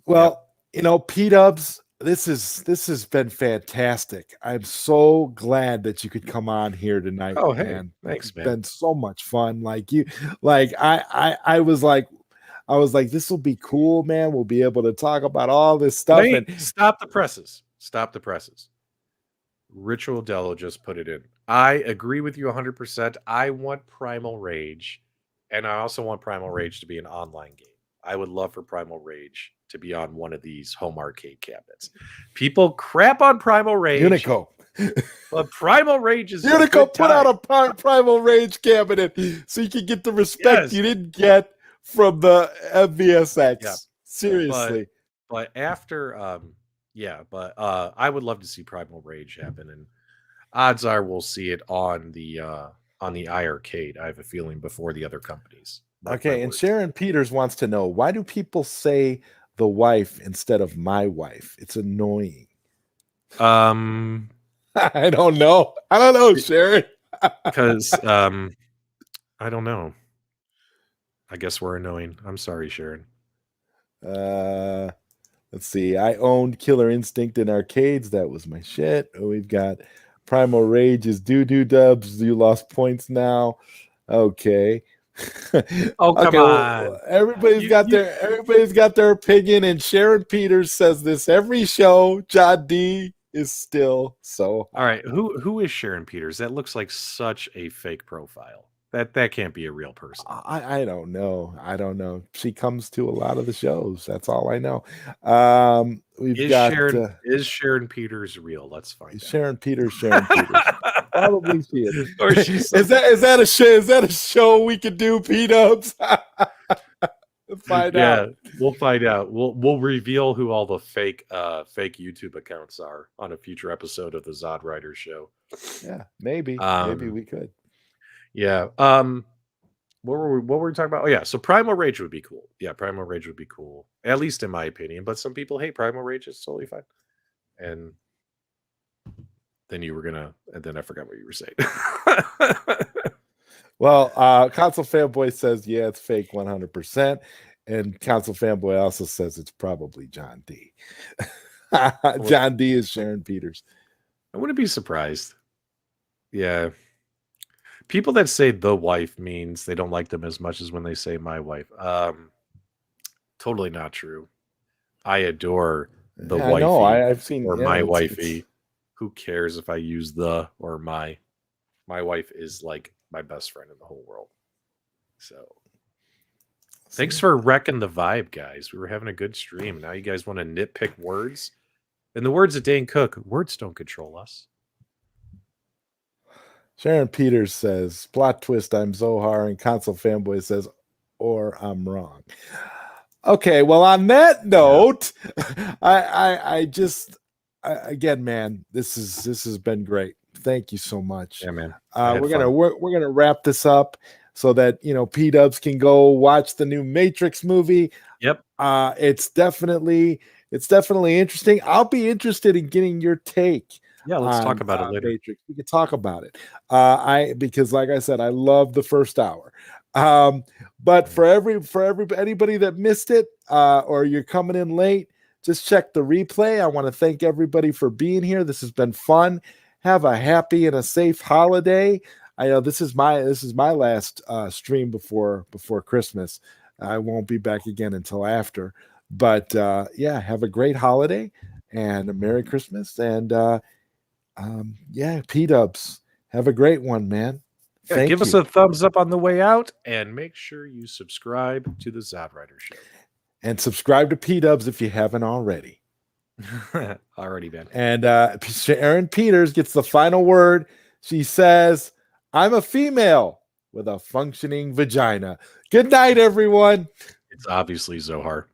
Well, PDubs, this has been fantastic. I'm so glad that you could come on here tonight. Oh, hey, man. Thanks, man. It's been so much fun. I was like, this will be cool, man. We'll be able to talk about all this stuff. And stop the presses. Stop the presses. Ritual Dello just put it in. I agree with you 100%. I want Primal Rage, and I also want Primal Rage to be an online game. I would love for Primal Rage to be on one of these home arcade cabinets. People crap on Primal Rage. Unico. But Primal Rage is Unico put out a Primal Rage cabinet so you can get the respect you didn't get from the MVSX. Yeah. Seriously. But after I would love to see Primal Rage happen, and odds are we'll see it on the iArcade. I have a feeling before the other companies. Okay, and Sharon Peters wants to know, why do people say the wife instead of my wife? It's annoying. I don't know. Sharon. Because I don't know. I guess we're annoying. I'm sorry, Sharon. Let's see. I owned Killer Instinct in arcades. That was my shit. We've got Primal Rage is doo-doo dubs. You lost points now. Okay. Oh, come on. Well, everybody's got their opinion, and Sharon Peters says this every show. John D is still so. All right. Who is Sharon Peters? That looks like such a fake profile. That can't be a real person. I don't know. She comes to a lot of the shows. That's all I know. Is Sharon Peters real? Let's find out. Sharon Peters. Probably she is. Or she's is that a show we could do, PDubs? Find out. We'll find out. We'll reveal who all the fake YouTube accounts are on a future episode of the ZodWriter show. Yeah, maybe we could. Yeah. What were we talking about? Oh yeah, so Primal Rage would be cool. Yeah, Primal Rage would be cool, at least in my opinion. But some people hate Primal Rage. It's totally fine. And then and then I forgot what you were saying. Well, Console Fanboy says, yeah, it's fake 100%. And Console Fanboy also says it's probably John D. John D is Sharon Peters. I wouldn't be surprised. Yeah. People that say the wife means they don't like them as much as when they say my wife. Totally not true. I adore the wifey. No, I've seen my wifey. Who cares if I use the or my? My wife is like my best friend in the whole world. So thanks for wrecking the vibe, guys. We were having a good stream. Now you guys want to nitpick words? In the words of Dane Cook, words don't control us. Sharon Peters says, plot twist, I'm Zohar, and Console Fanboy says, or I'm wrong. Okay, well, on that note, again, man, this has been great. Thank you so much. Yeah, man. We're gonna wrap this up so that PDubs can go watch the new Matrix movie. Yep. It's definitely interesting. I'll be interested in getting your take. Yeah, let's talk about it later. Matrix. We can talk about it. Because like I said, I love the first hour. But for anybody that missed it, or you're coming in late, just check the replay. I want to thank everybody for being here. This has been fun. Have a happy and a safe holiday. I know this is my last stream before Christmas. I won't be back again until after. But yeah, have a great holiday and a Merry Christmas. And yeah, PDubs, have a great one, man. Yeah, Thank give us you. a thumbs up on the way out, and make sure you subscribe to the ZodWriter Show. And subscribe to PDubs if you haven't already. Already been. And Sharon Peters gets the final word. She says, I'm a female with a functioning vagina. Good night, everyone. It's obviously Zohar.